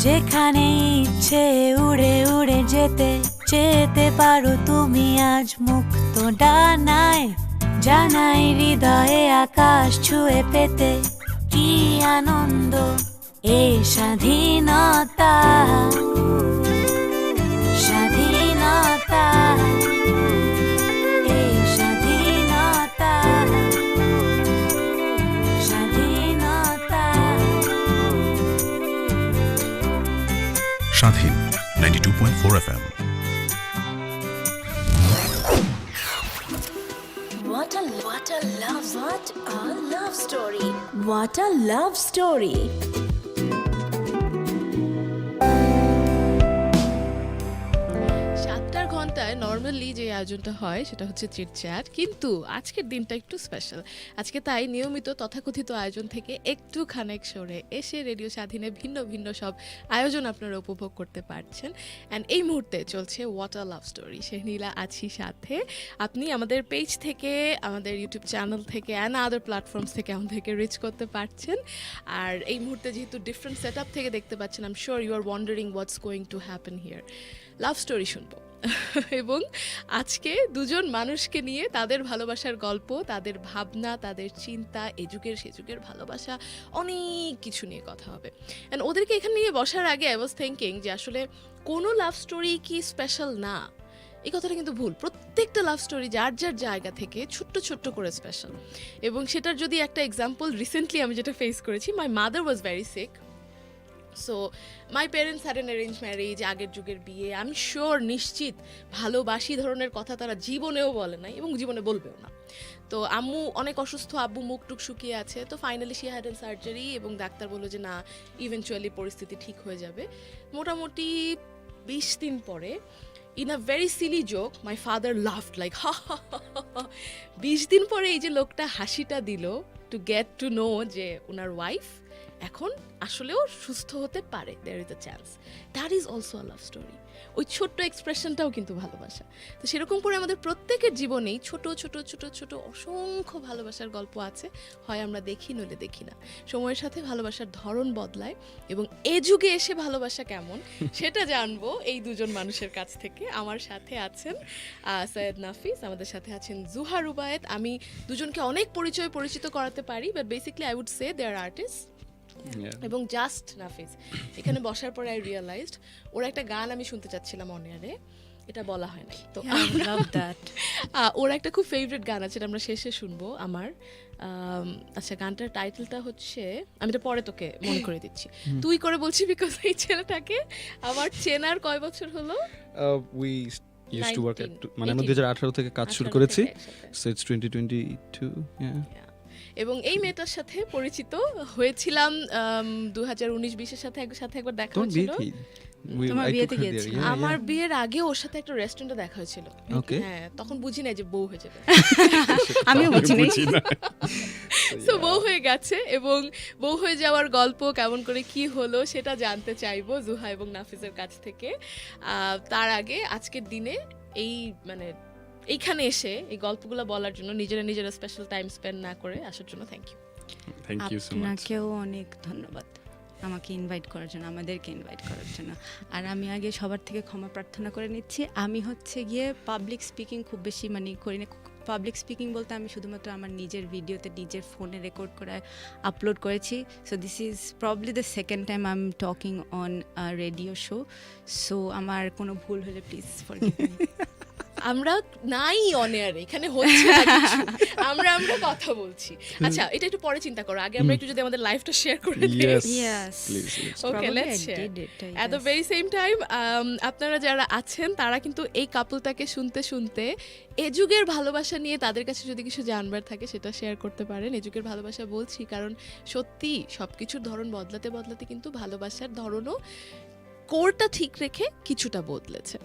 যেখানে ইচ্ছে উড়ে উড়ে যেতে যেতে পারো তুমি আজ মুক্ত ডানায়, জানাই হৃদয়ে আকাশ ছুঁয়ে পেতে কি আনন্দ এ স্বাধীনতা, স্বাধীনতা, এ স্বাধীনতা, স্বাধীনতা। Shadhin 92.4 FM. What a love story. What a love story. Normally যে আয়োজনটা হয় সেটা হচ্ছে চিটচ্যাট, কিন্তু আজকের দিনটা একটু স্পেশাল। আজকে তাই নিয়মিত তথাকথিত আয়োজন থেকে একটু খানিক সরে এসে রেডিও স্বাধীনে ভিন্ন ভিন্ন সব আয়োজন আপনারা উপভোগ করতে পারছেন। অ্যান্ড এই মুহূর্তে চলছে হোয়াট আ লাভ স্টোরি। নীলা আছি সাথে। আপনি আমাদের পেজ থেকে, আমাদের ইউটিউব চ্যানেল থেকে অ্যান্ড আদার প্ল্যাটফর্মস থেকে আমাদেরকে রিচ করতে পারছেন। আর এই মুহূর্তে যেহেতু ডিফারেন্ট সেট আপ থেকে দেখতে পাচ্ছেন, I am sure you are wondering what's going to happen here. Love story শুনবো এবং আজকে দুজন মানুষকে নিয়ে তাদের ভালোবাসার গল্প, তাদের ভাবনা, তাদের চিন্তা, এ যুগের সে যুগের ভালোবাসা, অনেক কিছু নিয়ে কথা হবে। অ্যান্ড ওদেরকে এখানে নিয়ে বসার আগে আই ওয়াজ থিঙ্কিং যে আসলে কোনো লাভ স্টোরি কি স্পেশাল না, এই কথাটা কিন্তু ভুল। প্রত্যেকটা লাভ স্টোরি যার যার জায়গা থেকে ছোট্ট ছোট্ট করে স্পেশাল। এবং সেটার যদি একটা এক্সাম্পল, রিসেন্টলি আমি যেটা ফেস করেছি, my mother was very sick. So my parents had an arrange marriage, আগের যুগের বিয়ে। আমি শিওর, নিশ্চিত ভালোবাসি ধরনের কথা তারা জীবনেও বলে নাই এবং জীবনে বলবেও না। তো আম্মু অনেক অসুস্থ, আব্বু মুখ টুক শুকিয়ে আছে। তো finally she had an surgery এবং ডাক্তার বললো যে না, ইভেনচুয়ালি পরিস্থিতি ঠিক হয়ে যাবে। মোটামুটি 20 দিন পরে, in a very silly joke, my father laughed like ha ha ha. 20 দিন পরে এই যে লোকটা হাসিটা দিল, টু গেট টু নো যে ওনার ওয়াইফ এখন আসলেও সুস্থ হতে পারে, there is a chance. That is also a love story. ওই ছোট্ট এক্সপ্রেশনটাও কিন্তু ভালোবাসা। তো সেরকম করে আমাদের প্রত্যেকের জীবনেই ছোট ছোট ছোট ছোট অসংখ্য ভালোবাসার গল্প আছে, হয় আমরা দেখি নইলে দেখি না। সময়ের সাথে ভালোবাসার ধরন বদলায় এবং এ যুগে এসে ভালোবাসা কেমন সেটা জানবো এই দুজন মানুষের কাছ থেকে। আমার সাথে আছেন সৈয়দ নাফিস, আমাদের সাথে আছেন জুহা রুবায়েত। আমি দুজনকে অনেক পরিচিত করাতে পারি, but basically I would say they are artist. এবং জাস্ট নাফিস এখানে বসার পরে আই রিয়েলাইজড ওর একটা গান আমি শুনতে চাচ্ছিলাম অনিয়ারে, এটা বলা হয় নাই। তো ওর একটা খুব ফেভারিট গান আছে, আমরা শেষে শুনবো আমার। আচ্ছা, গানটার টাইটেলটা হচ্ছে, আমি এটা পরে তোকে মনে করে দিচ্ছি। তুই করে বলছি বিকজ এই ছেলেটাকে আমার চেনার কয় বছর হলো? We used to work at, মানে আমরা 2018 থেকে কাজ শুরু করেছি, so it's 2022. এবং এই মেয়েটার সাথে পরিচিত হয়েছিলাম 2019-20 সাথে একবার দেখা হয়েছিল। আমার বিয়ের আগে ওর সাথে একটা রেস্টুরেন্টে দেখা হয়েছিল। হ্যাঁ, তখন বুঝি নাই যে বউ হয়ে যাবে। আমিও বুঝি না। সো বউ হয়ে গেছে এবং বউ হয়ে যাওয়ার গল্প কেমন করে কি হলো সেটা জানতে চাইবো জুহা এবং নাফিসের কাছ থেকে। তার আগে আজকের দিনে এই মানে এইখানে এসে এই গল্পগুলো বলার জন্য, নিজেরা স্পেশাল টাইম স্পেন্ড না করে আসার জন্য থ্যাংক ইউ সো মাচ। আপনাকেও অনেক ধন্যবাদ আমাকে ইনভাইট করার জন্য, আমাদেরকে ইনভাইট করার জন্য। আর আমি আগে সবার থেকে ক্ষমা প্রার্থনা করে নিচ্ছি। আমি হচ্ছে গিয়ে পাবলিক স্পিকিং খুব বেশি করি না। পাবলিক স্পিকিং বলতে আমি শুধুমাত্র আমার নিজের ভিডিওতে নিজের ফোনে রেকর্ড করে আপলোড করেছি। So this is probably the second time I am talking on radio show. So আমার কোনো ভুল হলে প্লিজ ফরগিভ মি। আমরা নাই অন এয়ার, এখানে হচ্ছে না কিছু, আমরা কথা বলছি। আচ্ছা, এটা একটু পরে চিন্তা করো, আগে আমরা একটু যদি আমাদের লাইফটা শেয়ার করে দিই। Okay, let's share. At the very same time আপনারা যারা আছেন তারা কিন্তু এই কাপলটাকে শুনতে শুনতে এ যুগের ভালোবাসা নিয়ে তাদের কাছে যদি কিছু জানবার থাকে সেটা শেয়ার করতে পারেন। এ যুগের ভালোবাসা বলছি কারণ সত্যি সবকিছুর ধরন বদলাতে বদলাতে কিন্তু ভালোবাসার ধরনও কোরটা ঠিক রেখে কিছুটা বদলেছে।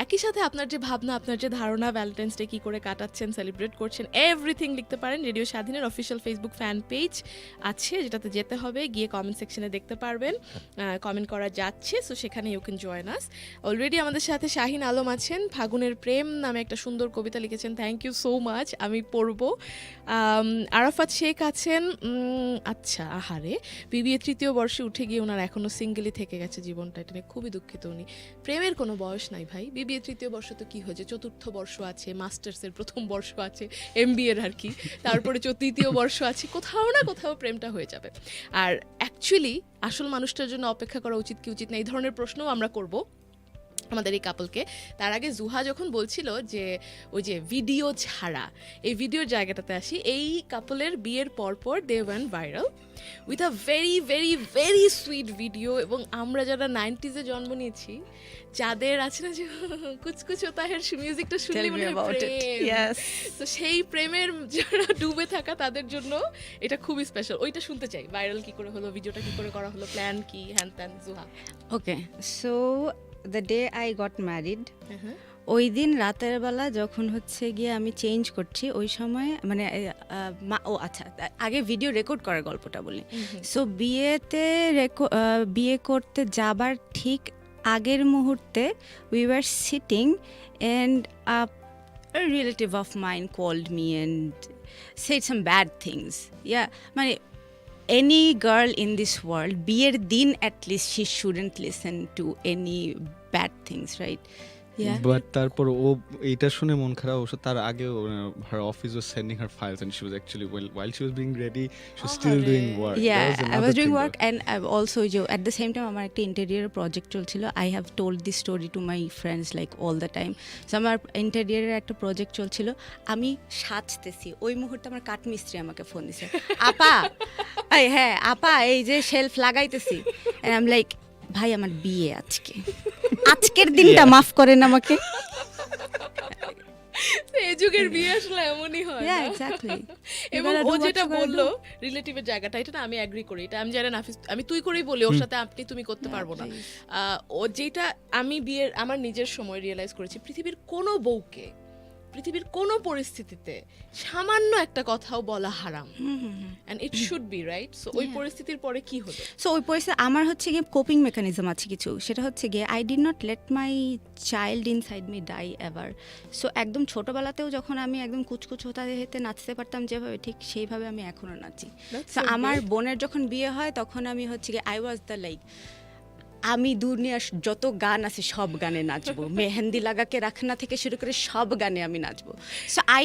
একই সাথে আপনার যে ভাবনা, আপনার যে ধারণা, ভ্যালেন্টাইন্স ডে কী করে কাটাচ্ছেন, সেলিব্রেট করছেন, এভরিথিং লিখতে পারেন। রেডিও স্বাধীনের অফিসিয়াল ফেসবুক ফ্যান পেজ আছে, যেটাতে যেতে হবে, গিয়ে কমেন্ট সেকশনে দেখতে পারবেন, কমেন্ট করা যাচ্ছে, সো সেখানে you can join us. Already আমাদের সাথে শাহিন আলম আছেন, ফাগুনের প্রেম নামে একটা সুন্দর কবিতা লিখেছেন, থ্যাংক ইউ সো মাচ, আমি পড়ব। আরাফাত শেখ আছেন, আচ্ছা আহারে, বিবিএ তৃতীয় বর্ষে উঠে গিয়ে ওনার এখনও সিঙ্গেলই থেকে গেছে জীবনটা, এটা নিয়ে খুবই দুঃখিত উনি। প্রেমের কোনো বয়স নাই ভাই, বিবিএ তৃতীয় বর্ষ তো কী হয়েছে, চতুর্থ বর্ষ আছে, মাস্টার্সের প্রথম বর্ষ আছে, এমবিএর আর কি, তারপরে তৃতীয় বর্ষ আছে, কোথাও না কোথাও প্রেমটা হয়ে যাবে। আর অ্যাকচুয়ালি আসল মানুষটার জন্য অপেক্ষা করা উচিত কি উচিত না, এই ধরনের প্রশ্নও আমরা করব আমাদের এই কাপলকে। তার আগে জুহা যখন বলছিল যে ওই যে ভিডিও ছাড়া, এই ভিডিওর জায়গাটাতে আসি। এই কাপলের বিয়ের পরপর they went viral with a very very very sweet video. এবং আমরা যারা 90s-এ জন্ম নিয়েছি, যাদের আছে না যে কুচকুচ হোতা হ্যায় মিউজিকটা শুনলে মনে হয় প্রেম, তো সেই প্রেমের যারা ডুবে থাকা তাদের জন্য এটা খুবই স্পেশাল। ওইটা শুনতে চাই, ভাইরাল কি করে হলো, ভিডিওটা কি করে করা হলো, প্ল্যান কি, হ্যান ত্যান। জুহা। Okay, so the day I got married, ওই দিন রাতের বেলা যখন হচ্ছে গিয়ে আমি চেঞ্জ করছি, ওই সময় মানে ও আচ্ছা, আগে ভিডিও রেকর্ড করার গল্পটা বলি। সো বিয়ে করতে যাবার ঠিক আগের মুহূর্তে we were sitting and a relative of mine called me and said some bad things. Yeah, মানে any girl in this world, বিয়ের দিন at least she shouldn't listen to any bad things, right? Yeah. But তারপর ও এইটা শুনে মন খারাপ, অবশ্য তার আগেও her office was sending her files and she was actually, while she was being ready, she was still doing work. Yeah, That I was another doing thing work though. and I've also at the same time আমার একটা interior project চলছিল. I have told this story to my friends like all the time. So আমার ইন্টেরিয়রের একটা project চলছিল, আমি সাজতেছি, ওই মুহূর্তে আমার কাঠমিস্ত্রি আমাকে ফোন দিছে, আপা হ্যাঁ আপা এই যে শেলফ লাগাইতেছি, and I'm like, ভাই আমার বিয়ে আজকের দিনটা মাফ করেন আমাকে। এই যুগের বিয়ে আসলে এমনই হয়। Yeah, exactly. এবং ও যেটা বললো রিলেটিভের জায়গাটা, এটা না আমি অ্যাগ্রি করি, এটা আমি জানি নাফিস, আমি তুই করেই বলি, ওর সাথে আপনি তুমি করতে পারবো না। ও যেটা আমি বিয়ের আমার নিজের সময় রিয়েলাইজ করেছি, পৃথিবীর কোনো বউকে পৃথিবীর কোনো পরিস্থিতিতে সামান্য একটা কথাও বলা হারাম, and it should be right. So ওই পরিস্থিতির পরে কি হলো? সো ওই পরিস্থিতি আমার হচ্ছে গিয়ে কোপিং মেকানিজম আছে কিছু, সেটা হচ্ছে গিয়ে I did not let my child inside me die ever. So একদম ছোটোবেলাতেও যখন আমি একদম কুচকুচ হতে হেতে নাচতে পারতাম যেভাবে, ঠিক সেইভাবে আমি এখনও নাচি। সো আমার বোনের যখন বিয়ে হয় তখন আমি হচ্ছে গিয়ে আই ওয়াজ দ্য লাইক, আমি দুনিয়ার যত গান আছে সব গানে নাচবো, মেহেন্দি লাগাকে রাখনা থেকে শুরু করে সব গানে আমি নাচবো। সো আই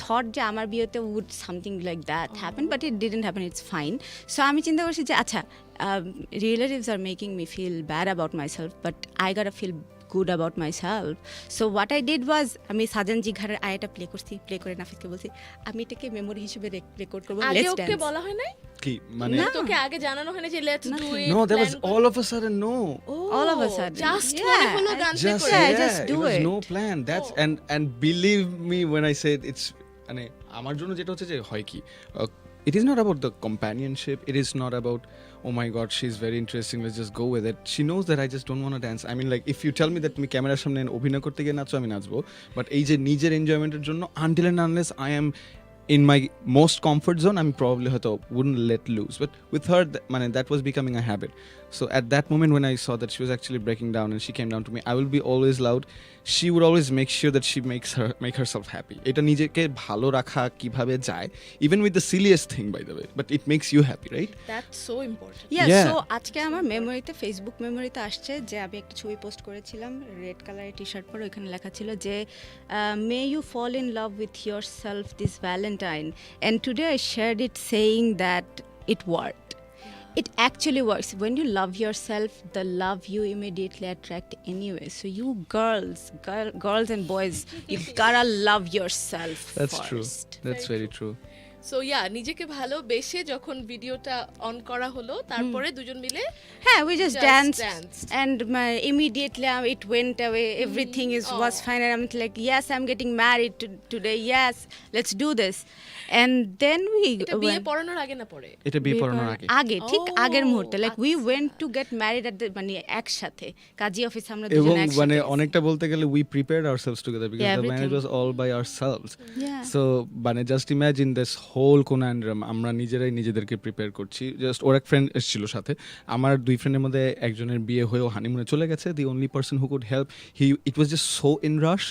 থট যে আমার বিয়েতে would something like that happen, but it didn't happen, it's fine. So আমি চিন্তা করছি যে আচ্ছা, relatives are making me feel bad about myself, but I got feel good about myself. So what I did was, আমি সাজানজি ঘরের আয়াটা play করছি, play করে নাফিসকে বলছি আমি এটাকে মেমোরি হিসেবে রেকর্ড করবো। আগে ওকে বলা হয় নাই কি মানে, তোকে আগে জানানো হয় না যে let's do it? no, there was all of a sudden no, all of a sudden, just মনে হলো গান প্লে just করে। Yeah, just do it was it. no plan. That's and believe me when I said it's, মানে আমার জন্য যেটা হচ্ছে যে হয় কি, it is not about the companionship, it is not about oh my god she's very interesting, let's just go with it. She knows that I just don't want to dance. I mean like if you tell me that তুমি ক্যামেরার সামনে অভিনয় করতে গিয়ে নাচো, আমি নাচবো, but এই যে নিজের এনজয়মেন্টের জন্য until and unless I am in my most comfort zone, I'm probably হয়তো wouldn't let loose. But with her, মানে that was becoming a habit. So at that moment when I saw that she was actually breaking down and she came down to me, I will be always loud. She would always make sure that she make herself happy. এটা নিজেকে ভালো রাখা কিভাবে যায়, even with the silliest thing by the way, but it makes you happy, right? That's so important. Yeah, Yeah. so আজকে আমার মেমোরিতে, Facebook মেমোরিতে আসছে যে আমি একটা ছবি পোস্ট করেছিলাম রেড কালারের টি শার্ট পরে, ওইখানে লেখা ছিল যে may you fall in love with yourself this Valentine, and today I shared it saying that it worked. It actually works. When you love yourself, the love you immediately attract anyway. So you girls and boys, you gotta love yourself That's first. true. That's very true. So yeah নিজেকে ভালোবেসে যখন ভিডিওটা on করা হলো তারপরে দুজন মিলে হ্যাঁ, we just danced, danced. and immediately it went away. Everything was fine, and I'm like, yes, I'm getting married today. Yes, let's do this. And then we এটা বিয়ে পড়ানোর আগে না পরে? এটা বিয়ে পড়ানোর আগে। আগে, ঠিক Oh, আগের মুহূর্তে, like we went to get married at the মানে একসাথে কাজী অফিসে আমরা এবং দুজন একসাথে মানে গেছি। অনেকটা বলতে গেলে we prepared ourselves together because Yeah, the marriage everything. was all by ourselves. Yeah. So মানে just imagine this whole conundrum আমরা নিজেরাই নিজেদেরকে প্রিপেয়ার করছি। জাস্ট ওর এক ফ্রেন্ড এসেছিল সাথে, আমার দুই ফ্রেন্ডের মধ্যে একজনের বিয়ে হয়েও হানিমুনে চলে গেছে। The only person who could help, it was just so in rush.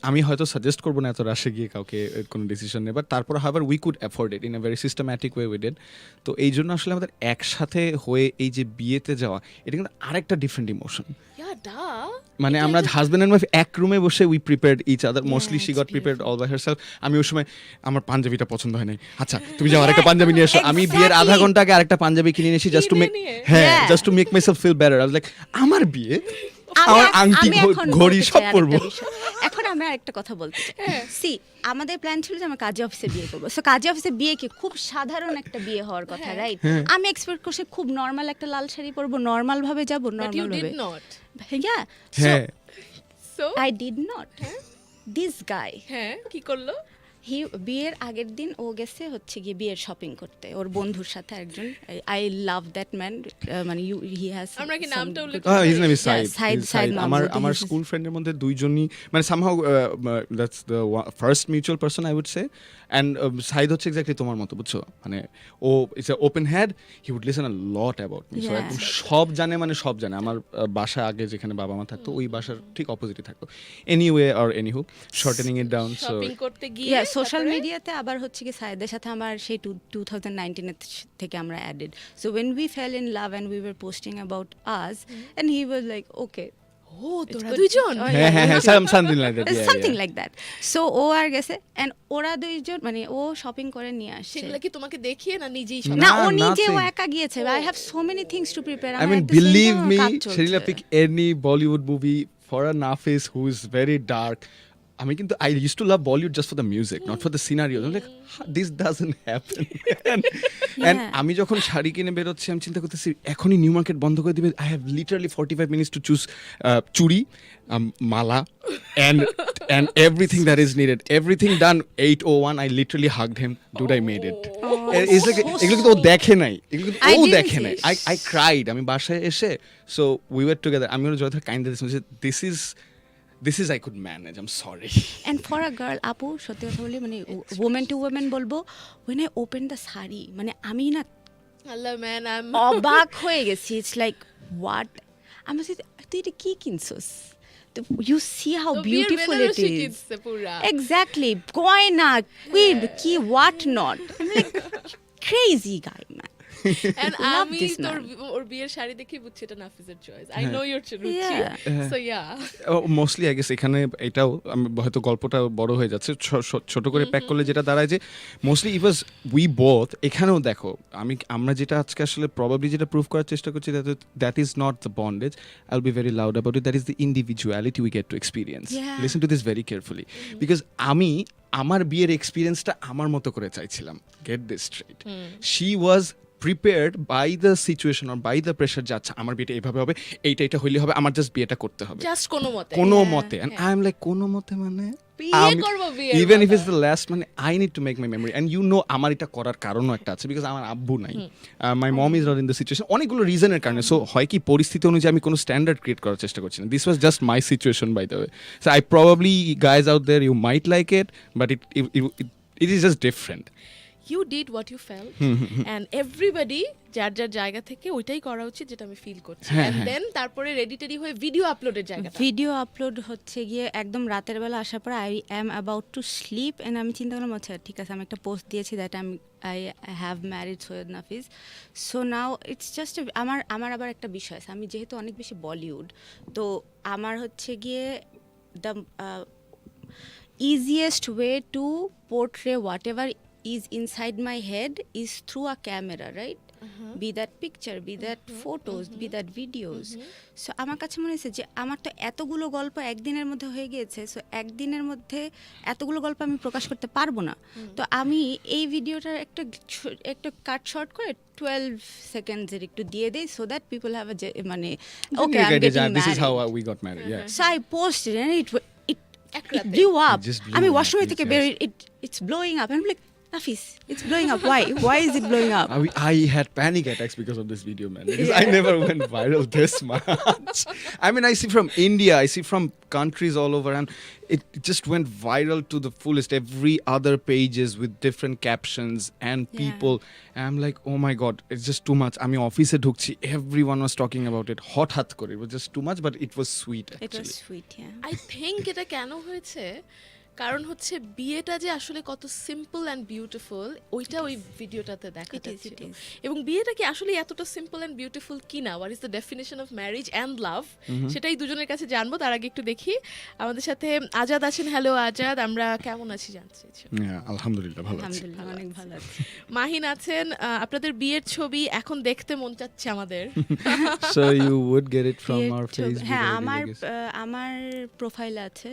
আমি হয়তো সাজেস্ট করবো না এত রাশে গিয়ে কাউকে কোনো ডিসিশন নেবার, তারপর however we could afford it in a very systematic way we did. তো এই জন্য আসলে আমাদের একসাথে হয়ে এই যে বিয়েতে যাওয়া, এটা কিন্তু আরেকটা ডিফারেন্ট ইমোশন। ইয়া ডা মানে আমরা হাজব্যান্ড অ্যান্ড ওয়াইফ এক রুমে বসে we prepared each other, mostly she got prepared all by herself. আমি ওই সময় আমার পাঞ্জাবিটা পছন্দ হয় নাই, আচ্ছা তুমি যাও আরেকটা পাঞ্জাবি নিয়ে এসো। আমি বিয়ের আধা ঘন্টা আগে আরেকটা পাঞ্জাবি কিনে নিয়েছি জাস্ট টু মেক, হ্যাঁ, just to make myself feel better. I was like আমার বিয়ে, আমার আংটি ঘড়ি সব পরবো। এখন আমরা একটা কথা বলতে সি, আমাদের প্ল্যান ছিল যে আমরা কাজী অফিসে বিয়ে করবো। সো কাজী অফিসে বিয়ে কি খুব সাধারণ একটা বিয়ে হওয়ার কথা, রাইট? আমি এক্সপেক্ট করছি খুব নর্মাল একটা লাল শাড়ি পরবো, নর্মাল ভাবে যাবো, বাট ইউ নর্মাল ডিড ভাবে। নট। হ্যাঁ, হ্যাঁ so I did not. This guy, হ্যাঁ কি করলো? বিয়ের আগের দিন ও গেছে হচ্ছে গিয়ে বিয়ের শপিং করতে ওর বন্ধুর সাথে একজন। আই লাভ দ্যাট ম্যান, মানে হি হ্যাজ, আমরা কি নামটা উল্লেখ his name is Yeah, Said. Said Mahmood. আমার He's- স্কুল ফ্রেন্ডের মধ্যে দুইজনই মানে somehow that's the first mutual person I would say. And Said হচ্ছে এক্স্যাক্টলি তোমার মতো, বুঝছো? মানে ও it's a open head, he would listen a lot about me. So Yeah. একদম সব জানে, মানে সব জানে। আমার বাসা আগে যেখানে বাবা মা থাকতো ওই বাসার ঠিক অপোজিটে থাকতো। Anyway or anyhow, shortening it down. So shopping করতে গিয়ে সোশ্যাল মিডিয়াতে আবার হচ্ছে কি সাইদের সাথে আমার সেই 2019 থেকে আমরা added. So when we fell in love and we were posting about us and he was like okay, ও তোরা দুইজন হ্যাঁ হ্যাঁ হ্যাঁ, something like that, something like that. So ও আর গেছে অ্যান্ড ওরা দুইজন মানে ও শপিং করে নিয়ে আসছে। সেগুলো কি তোমাকে দেখিয়ে না নিজেই না, না, ও নিজে ও nothing. একা গিয়েছে। I have so many things to prepare. I mean, believe me, Sharila, pick any Bollywood movie for a Nafis who is very dark. আমি কিন্তু I used to love Bollywood just for the music, not for the scenario. I'm like, this doesn't happen. and আমি যখন শাড়ি কিনে বেরোচ্ছি আমি চিন্তা করতেছি এখনই নিউ মার্কেট বন্ধ করে দিবে। I have literally 45 minutes to choose চুড়ি, মালা and everything that is needed. Everything done 8:01. I literally hugged him. Dude, I made it. It's like, এগুলো কিন্তু ও দেখে নাই, এগুলো কিন্তু I ও didn't দেখে see নাই। it. I cried. আমি বাসায় এসে, so we were together. আমি ওর যত কাইন্ড this is I could manage. I'm sorry. And for a girl, আপু সত্যি কথা বলি মানে ওমেন টু ওমেন বলবো, when I open the sari মানে আমি না আল্লাহ ম্যান আই অবাক হয়ে গেছি। ইটস লাইক হোয়াট, আমি বলছি তুই এটা কি কিনছস? তো you see how beautiful it is. Exactly, গয়না কুইড কি what not, like crazy guy man. And Love আমি this তোর man. ওর বিয়ের শাড়ি দেখে বুঝছি এটা নাফিসের চয়েস। আই নো ইওর রুচি। Yeah. So yeah mostly I guess এখানে এটাও আমি হয়তো গল্পটা বড় হয়ে যাচ্ছে, ছোট করে প্যাক করলে যেটা দাঁড়ায় যে mostly it was we both. এখানেও দেখো আমরা যেটা আজকে আসলে প্রবাবলি যেটা প্রুভ করার চেষ্টা করছি, that is not the bondage. I will be very loud about it. That is the individuality we get to experience. Yeah. Listen to this very carefully, because আমি আমার বিয়ের এক্সপিরিয়েন্সটা আমার মতো করে চাইছিলাম। Get this straight, she was prepared by the situation or by the pressure যে আচ্ছা আমার বিয়েটা এইভাবে হবে, এইটা হইলে হবে, আমার জাস্ট বিয়েটা করতে হবে জাস্ট কোনো মতে কোনো মতে। and I am like কোনো মতে মানে বিয়ে করব বিয়ে even if it's the last, মানে I need to make my memory. and you know আমার এটা করার কারণও একটা আছে, বিকজ আমার আব্বু নাই, my mom is not in the situation, অনেকগুলো রিজনের কারণে। সো হয় কি পরিস্থিতি অনুযায়ী আমি কোনো স্ট্যান্ডার্ড ক্রিয়েট করার চেষ্টা করছি না। This was just my situation by the way. So I probably guys out there you might like it, but it is just different. You did what you feel and everybody যার যার জায়গা থেকে ওইটাই করা উচিত যেটা আমি ফিল করছি। এন্ড দেন তারপরে রেডি টেডি হয়ে ভিডিও আপলোডের জায়গাটা ভিডিও আপলোড হচ্ছে গিয়ে একদম রাতের বেলা আসার পর I am about to sleep and আমি চিন্তা করলাম আচ্ছা ঠিক আছে, আমি একটা পোস্ট দিয়েছি that I have married Syed Nafiz. So now it's just আমার আবার একটা বিষয় আছে, আমি যেহেতু অনেক বেশি বলিউড, তো আমার হচ্ছে গিয়ে the easiest way to portray whatever is inside my head is through a camera, right? Be that picture, be that photos, be that videos. So আমার কাছে মনে হয়েছে যে আমার তো এতগুলো গল্প একদিনের মধ্যে হয়ে গিয়েছে, সো একদিনের মধ্যে এতগুলো গল্প আমি প্রকাশ করতে পারবো না। তো আমি এই ভিডিওটার একটা কাট শর্ট করে 12 সেকেন্ডসের একটু দিয়ে দেই, সো দ্যাট পিপল হ্যাভ মানে okay I am getting this is how married. we got married. Yeah. So I posted and it এক রাতে। blew up. It just blew আমি up, ওয়াশরুমে থেকে yes. বের it's blowing up. I'm like, Nafis, it's blowing up. Why is it blowing up? I had panic attacks because of this video, man. Because I never went viral this much. I mean, I see from India, I see from countries all over, and it just went viral to the fullest. Every other pages with different captions and people. And I'm like, oh my god, it's just too much. I mean, office dhukchi, everyone was talking about it. Hot kore. It was just too much, but it was sweet It actually. was sweet, yeah. I think এটা কেন হয়েছে, কারণ হচ্ছে বিয়েটা যে আসলে কত simple and beautiful ওইটা ওই ভিডিওটাতে দেখা It is, যাচ্ছিল। it is. এবং বিয়েটা কি আসলে এতটা সিম্পল অ্যান্ড বিউটিফুল কিনা, what is the definition of marriage and love, সেটাই দুজনের কাছে জানবো। তার আগে একটু দেখি আমাদের সাথে আজাদ আছেন। হ্যালো আজাদ, আমরা কেমন আছি জানতে চাইছি। Yeah, alhamdulillah, bhalo achi. আলহামদুলিল্লাহ অনেক ভালো আছে। মাহিন আছেন। আপনাদের বিয়ের ছবি এখন দেখতে মন চাচ্ছে আমাদের। So you would get it from বিয়ের our ছবি- Facebook. হ্যাঁ ID, I আমার guess. আমার প্রোফাইলে আছে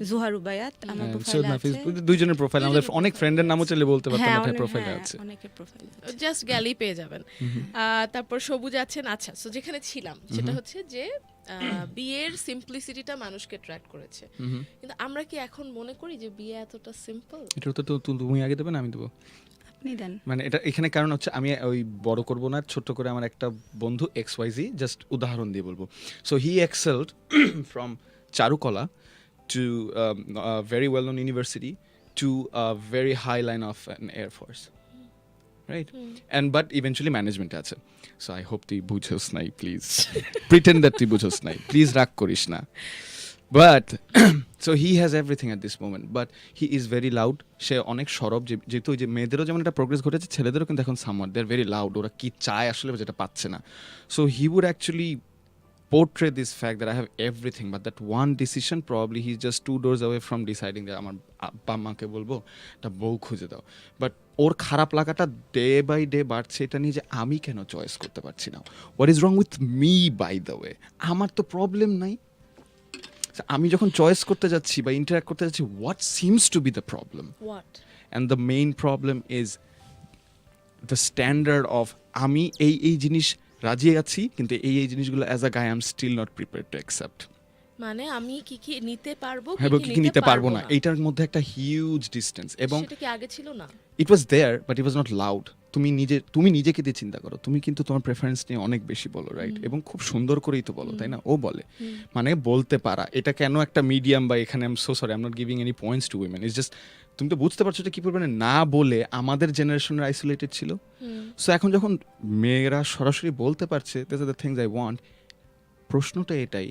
জুহা রুবায়াত, আমার And প্রোফাইলে Syed আছে। Nafiz, দুইজনের প্রোফাইল আমাদের অনেক ফ্রেন্ডের নামও চাইলে বলতে পারতাম, হ্যাঁ, ওটার প্রোফাইলে হ্যাঁ, আছে। অনেকের প্রোফাইলে আছে। জাস্ট গেলেই পেয়ে যাবেন। তারপর সবুজ আছেন। আচ্ছা, সো যেখানে ছিলাম সেটা হচ্ছে যে বিয়ের সিম্পলিসিটিটা মানুষকে অ্যাট্রাক্ট করেছে, কিন্তু আমরা কি এখন মনে করি যে বিয়ে এতটা সিম্পল? এটা তো তুমি আগে দেবে না আমি দেবো? আপনি দেন। মানে এটা এখানে কারণ হচ্ছে আমি ওই বড় করব না, ছোট্ট করে আমার একটা বন্ধু XYZ জাস্ট উদাহরণ দিয়ে বলবো। সো হি এক্সেলড ফ্রম চারুকলা to a very well-known university to a very high line of an air force, right? And but eventually management আছে. So I hope তুই বুঝোস নাই, please pretend that তুই বুঝোস নাই, please রাগ করিস না। But so he has everything at this moment, but he is very loud. সে অনেক সরব, যেহেতু ওই যে মেয়েদেরও যেমন একটা প্রোগ্রেস ঘটেছে, ছেলেদেরও কিন্তু এখন somewhat they are very loud. ওরা কি চায় আসলে যেটা পাচ্ছে না। So he would actually portray this fact that I have everything, but that one decision probably he's just 2 doors away from deciding that আমার আব্বা মাকে বলবো একটা বউ খুঁজে দাও। বাট ওর খারাপ লাগাটা ডে বাই ডে বাড়ছে এটা নিয়ে যে আমি কেন চয়েস করতে পারছি না। What is wrong with me by the way? আমার তো প্রবলেম নাই। আমি যখন চয়েস করতে যাচ্ছি বা ইন্টারাক্ট করতে যাচ্ছি, what seems to be the problem? What? And the main problem is the standard of আমি এই জিনিস রাজি আছি, কিন্তু এই জিনিসগুলো as a guy I am still not prepared to accept. মানে আমি কি নিতে পারবো, হ্যাঁ, কি নিতে পারবো না, এইটার মধ্যে একটা হিউজ ডিস্টেন্স। এবং সেটা কি আগে ছিল না? It was there but it was not loud. তুমি নিজেকে দিয়ে চিন্তা করো, তুমি কিন্তু তোমার প্রেফারেন্স নিয়ে অনেক বেশি বলো, রাইট? এবং খুব সুন্দর করেই তো বলো, তাই না? ও বলে, মানে বলতে পারা এটা কেন একটা মিডিয়াম বা এখানে I am so sorry, I am not giving any points two women, it's just তুমি তো বুঝতে পারছো যে কি পরিমাণে না বলে আমাদের জেনারেশনের আইসোলেটেড ছিল। সো এখন যখন মেয়েরা সরাসরি বলতে পারছে, this are the things I want, প্রশ্নটা এটাই,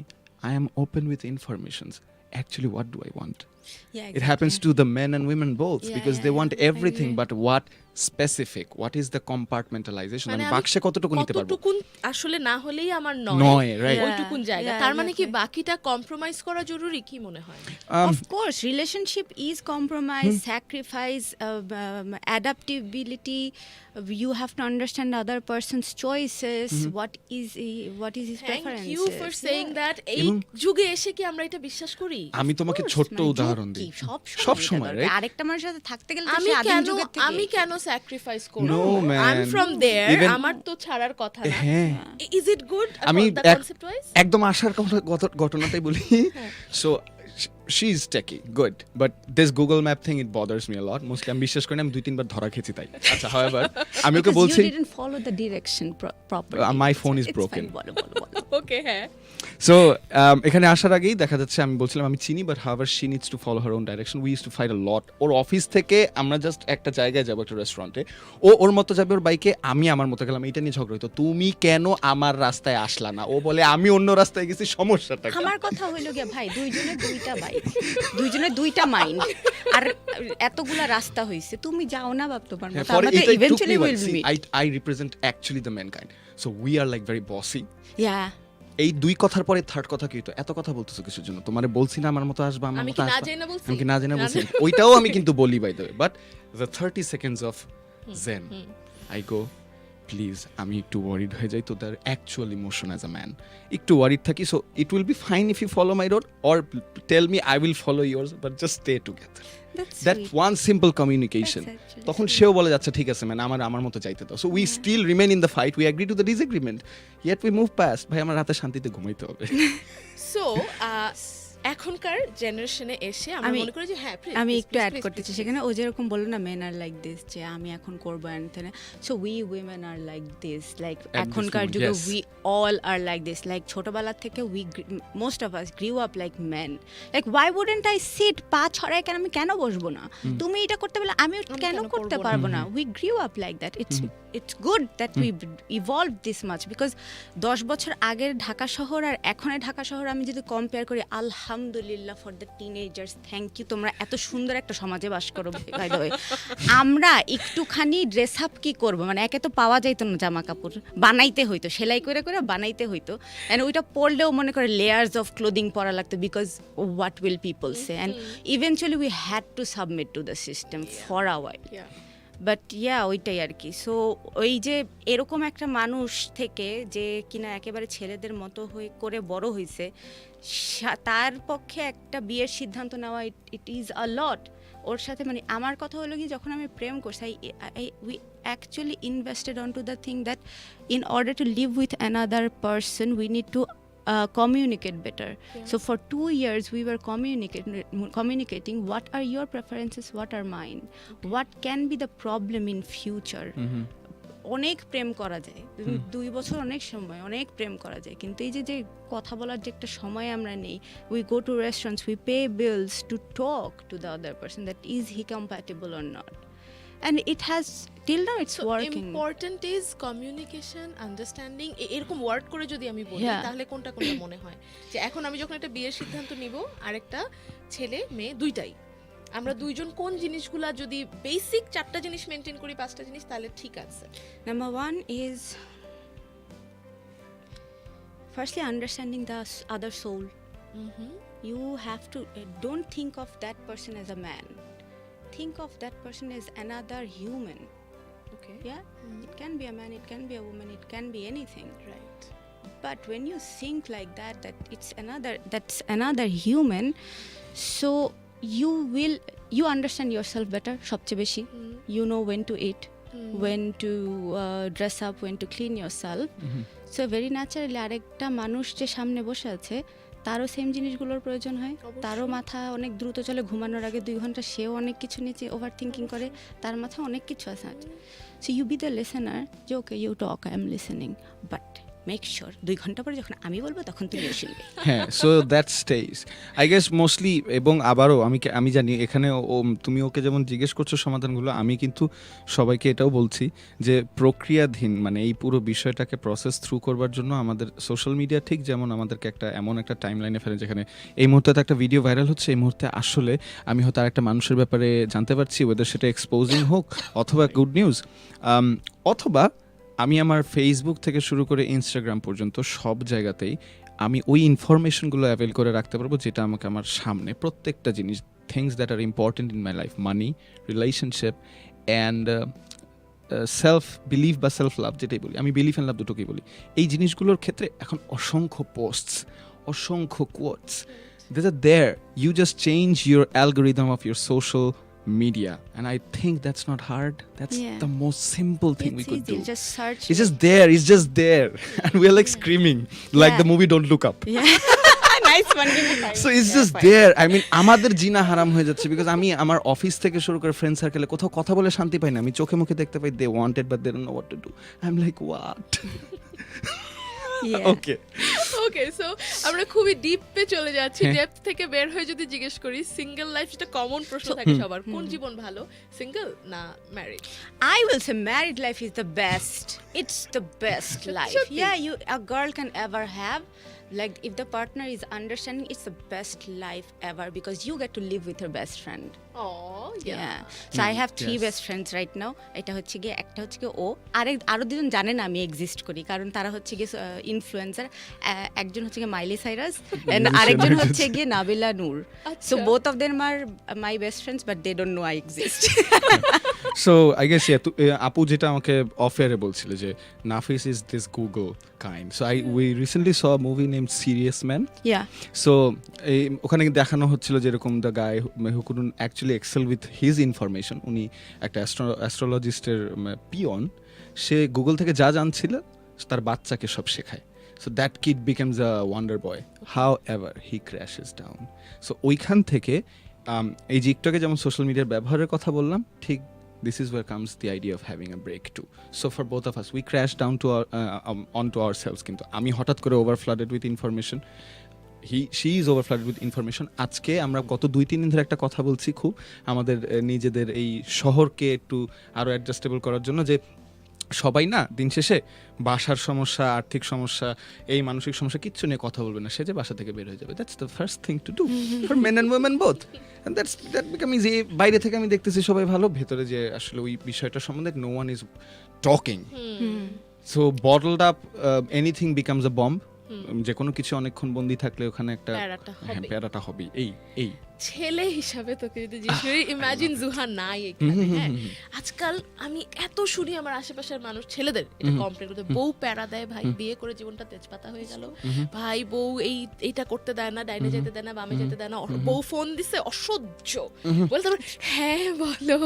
I am open with informations. Actually, what do I want? Yeah, It happens to the men and women both, Yeah, because yeah, they want yeah, I everything, agree. but what specific? What is the compartmentalization? মানে আমি আমি বাক্সে কতটুকু নিতে পারবো? কতটুকুন আসলে না হলেই আমার নয়, right? ওইটুকুন জায়গা। Yeah, তার মানে কি exactly. বাকিটা কম্প্রোমাইজ করা জরুরি, কি মনে হয়? Of course, relationship is compromise, sacrifice, adaptability. You have to understand the other person's choices. What is his Thank preferences? you for saying that. এই এবং- যুগে এসে কি আমরা এটা বিশ্বাস করি? আমি তোমাকে ছোট্ট উদাহরণ দিই, সব সময়, right? আরেকটা মানুষের সাথে থাকতে গেলে তো আমি সে আদিম কেন যুগের থেকে। আমি কেন স্যাক্রিফাইস করব? No, man. I am from there, Even- আমার তো ছাড়ার কথা না। হ্যাঁ, ইজ ইট গুড আমি দ্য এক- কনসেপ্ট ওয়াইজ? একদম আসার ঘটনাটাই বলি। So she is techie good, but this Google map thing it bothers me a lot. Mostly আমি বিশ্বাস করি না, আমি 2-3 বার ধরা খেয়েছি তাই। আচ্ছা, হাউএভার আমি ওকে Because বলছি you didn't follow the direction properly. my phone is It's broken. fine, বলো, বলো, বলো। ওকে, হ্যাঁ। সো এখানে আসার আগেই দেখা যাচ্ছে আমি বলছিলাম আমি চিনি, but however she needs to follow her own direction. We use to fight a lot. Or office থেকে আমরা জাস্ট একটা জায়গায় যাবো, একটা রেস্টুরেন্টে, ওর মতো যাবে ওর বাইকে, আমি আমার মতো গেলাম, এটা নিয়ে ঝগড়া হইতো, তুমি কেন আমার রাস্তায় আসলা না? ও বলে আমি অন্য রাস্তায় গেছি, সমস্যাটা কি? আমার কথা হইলো গিয়া ভাই, দুইজনের দুইটা বাইক, দুইজনের দুইটা মাইন্ড, আর এতগুলা রাস্তা হইছে, তুমি যাও না বাপ তোমার হ্যাঁ, মতো, পরে আমাদের এটাই took me eventually while. Will See, meet. I represent actually the mankind. So we are like very bossy. ইয়া এই 2 কথার পরে থার্ড কথা কি হতো? এত কথা বলতেছো কিছুর জন্য? তোমারে বলছি না আমার মতো আসবা, আমার আমি মতো কি না আসবা। জেনে বলছি? আমি কি না জেনে বলছি? ওইটাও আমি কিন্তু বলি by the way, but the 30 seconds of zen, I go, please আমি একটু ওয়ারিড হয়ে যাই তো তার actual emotion as a man একটু ওয়ারিড থাকি so it will be fine if you follow my road or tell me I will follow yours but just stay together that one simple communication তখন সেও বলে যাচ্ছে ঠিক আছে man আমার মতো চাইতে দাও so we still remain in the fight we agree to the disagreement yet we move past ভাই আমার রাতে শান্তিতে ঘুমাইতে হবে সো এখনকার জেনারেশনে এসে আমরা আমি- মনে করি যে হ্যাঁ please, আমি please, একটু please, অ্যাড please, করতেছি please, সেখানে ও যেরকম বললো না মেন আর লাইক দিস যে আমি এখন করবো and so we women are like this like এখনকার moment, যুগে yes. We all are like this like ছোটবেলা থেকে we most of us grew up like men like why wouldn't I sit পা ছড়ায় কেন আমি কেন বসবো না তুমি এটা করতে বলে আমি কেন কেন করতে করবো না? পারবো না we গ্রিউ up like that it's good that we evolve this much because 10 বছর আগের ঢাকা শহর আর এখনের ঢাকা শহর আমি যদি কম্পেয়ার করি আলহামদুলিল্লাহ for the teenagers thank you তোমরা এত সুন্দর একটা সমাজে বাস করো বাই দ্য ওয়ে আমরা একটুখানি ড্রেস আপ কি করব মানে একে তো পাওয়া যাইতো না জামা কাপড় বানাইতে হইতো সেলাই করে করে বানাইতে হইতো অ্যান্ড ওইটা পরলেও মনে করে লেয়ার্স অফ ক্লোদিং পরা লাগতো because what will people say and eventually we had to submit to the system for a while Yeah. But yeah ওইটাই আর কি সো ওই যে এরকম একটা মানুষ থেকে যে কিনা একেবারে ছেলেদের মতো হয়ে করে বড় হয়েছে তার পক্ষে একটা বিয়ের সিদ্ধান্ত নেওয়া ইট ইজ আ লট ওর সাথে মানে আমার কথা হলো কি যখন আমি প্রেম করছি we actually invested on to the thing that in order to live with another person we need to communicate better. So for 2 years we were communicating what are your preferences, what are mine, what can be the problem in future. অনেক প্রেম করা যায় 2 বছর অনেক সময় অনেক প্রেম করা যায় কিন্তু এই যে কথা বলার যে একটা সময় আমরা নেই we go to restaurants we pay bills to talk to the other person that is he compatible or not and it has till now it's So working. important is communication, understanding এরকম word করে যদি আমি বলি Yeah. তাহলে কোনটা মনে হয় যে এখন আমি যখন একটা বিয়ের সিদ্ধান্ত নিব আর একটা ছেলে মেয়ে দুইটাই আমরা দুইজন কোন জিনিসগুলা যদি বেসিক 4টা জিনিস মেনটেন করি 5টা জিনিস তাহলে ঠিক আছে Number 1 is firstly understanding the other soul. You have to don't think of that person as a man. Think of that person as another human. Okay. Yeah, it can be a man, it can be a woman, it can be anything. Right. But when you think like that that's another human, so you understand yourself better. সবচেয়ে বেশি you know when to eat, when to dress up, when to clean yourself. So very naturally আরেকটা মানুষ যে সামনে বসে আছে তারও same জিনিসগুলোর প্রয়োজন হয় তারও মাথা অনেক দ্রুত চলে ঘুমানোর আগে 2 ঘন্টা সেও অনেক কিছু নিচে ওভার থিঙ্কিং করে তার মাথায় অনেক কিছু আছে so you be the listener যে okay you talk I am listening but make sure 2 ঘন্টা পরে যখন আমি বলবো তখন তুমি শুনবে হ্যাঁ so that stage I guess mostly এবং আবারও আমি জানি এখানে তুমি ওকে যেমন জিজ্ঞেস করছো সমাধানগুলো আমি কিন্তু সবাইকে এটাও বলছি যে প্রক্রিয়াধীন মানে এই পুরো বিষয়টাকে প্রসেস থ্রু করবার জন্য আমাদের সোশ্যাল মিডিয়া ঠিক যেমন আমাদেরকে এমন একটা টাইম লাইনে ফেলে যেখানে এই মুহূর্তে তো একটা ভিডিও ভাইরাল হচ্ছে এই মুহূর্তে আসলে আমি হয়তো আরেকটা মানুষের ব্যাপারে জানতে পারছি ওদের সেটা এক্সপোজিং হোক অথবা গুড নিউজ অথবা আমি আমার ফেসবুক থেকে শুরু করে ইনস্টাগ্রাম পর্যন্ত সব জায়গাতেই আমি ওই ইনফরমেশনগুলো অ্যাভেল করে রাখতে পারবো যেটা আমাকে আমার সামনে প্রত্যেকটা জিনিস things that are important in my life money relationship and self believe বা সেলফ লাভ যেটাই বলি আমি বিলিভ অ্যান্ড লাভ দুটোকেই বলি এই জিনিসগুলোর ক্ষেত্রে এখন অসংখ্য পোস্টস অসংখ্য quotes that are there you just change your algorithm of your social media and I think that's not hard that's the most simple thing we could do just search it's just there and we're like screaming like the movie Don't Look Up nice one give me five. so it's just there I mean আমাদের জিনা হারাম হয়ে যাচ্ছে because আমি আমার office থেকে শুরু করে ফ্রেন্ড সার্কেলে কোথাও কথা বলে শান্তি পাই না আমি চোখে মুখে দেখতে পাই they want it but they don't know what to do I'm like what yeah okay so আমরা খুবই ডিপে চলে যাচ্ছি ডেপথ থেকে বের হয়ে যদি জিজ্ঞেস করি সিঙ্গেল লাইফ যেটা কমন প্রশ্ন থাকে সবার কোন জীবন ভালো সিঙ্গেল না married I will say married life is the best. It's the best life. Shadhin. Yeah, a girl can ever have. Like if the partner is understanding, it's the best life ever because you get to live with your best friend. Oh, Yeah. So I have 3 yes. best friends right now. এটা হচ্ছে গিয়ে একটা হচ্ছে গিয়ে ও আরো দুজন জানে না আমি এক্সিস্ট করি কারণ তারা হচ্ছে গিয়ে ইনফ্লুয়েন্সার একজন হচ্ছে গিয়ে মাইলি সাইরাস এন্ড আরেকজন হচ্ছে গিয়ে Nabila Noor so both of them are my best friends but they don't know I exist so I guess আপু যেটা আমাকে অফ এয়ারে বলছিল যে Nafis is this Google kind so we recently saw movie name Serious Man yeah so ওখানে দেখানো হচ্ছিল যেরকম the guy who couldn't actually excel with his information উনি একটা অ্যাস্ট্রোলজিস্টের পিয়ন সে গুগল থেকে যা জানছিল তার বাচ্চাকে সব শেখায় so that kid becomes a wonder boy however he crashes down so ওইখান থেকে এই যে একটু আগে যেমন সোশ্যাল মিডিয়ার ব্যবহারের কথা বললাম ঠিক this is where comes the idea of having a break too. So for both of us, we crashed down to onto ourselves. কিন্তু আমি হঠাৎ করে overflooded with information. She is overflooded with information. আজকে আমরা গত 2-3 দিন ধরে একটা কথা বলছি খুব আমাদের নিজেদের এই শহরকে একটু আরো অ্যাডজাস্টেবল করার জন্য যে সবাই না দিন শেষে বাসার সমস্যা আর্থিক সমস্যা এই মানসিক সমস্যা কিচ্ছু নিয়ে কথা বলবে না সে যে বাসা থেকে বের হয়ে যাবে that's the first thing to do for men and women both and that become easy বাইরে থেকে আমি দেখতেছি সবাই ভালো ভেতরে যে আসলে ওই বিষয়টা সম্বন্ধে no one is talking so bottled up anything becomes a bomb যে কোনো কিছু অনেকক্ষণ বন্দি থাকলে ওখানে একটা প্যারাটা হবে এই ছেলে হিসাবে তোকে যদি জিজ্ঞেস করি ইমাজিন জুহা নাই এখানে হ্যাঁ আজকাল আমি এত শুনি আমার আশেপাশের মানুষ ছেলেদের এটা কমপ্লেন করতে বউ প্যারা দেয় ভাই বিয়ে করে জীবনটা তেজপাতা হয়ে গেল ভাই বউ এইটা করতে দেয় না ডাইনে যেতে দেয় না বামে যেতে দেয় না বউ ফোন দিছে অসহ্য বলতে হ্যাঁ বলো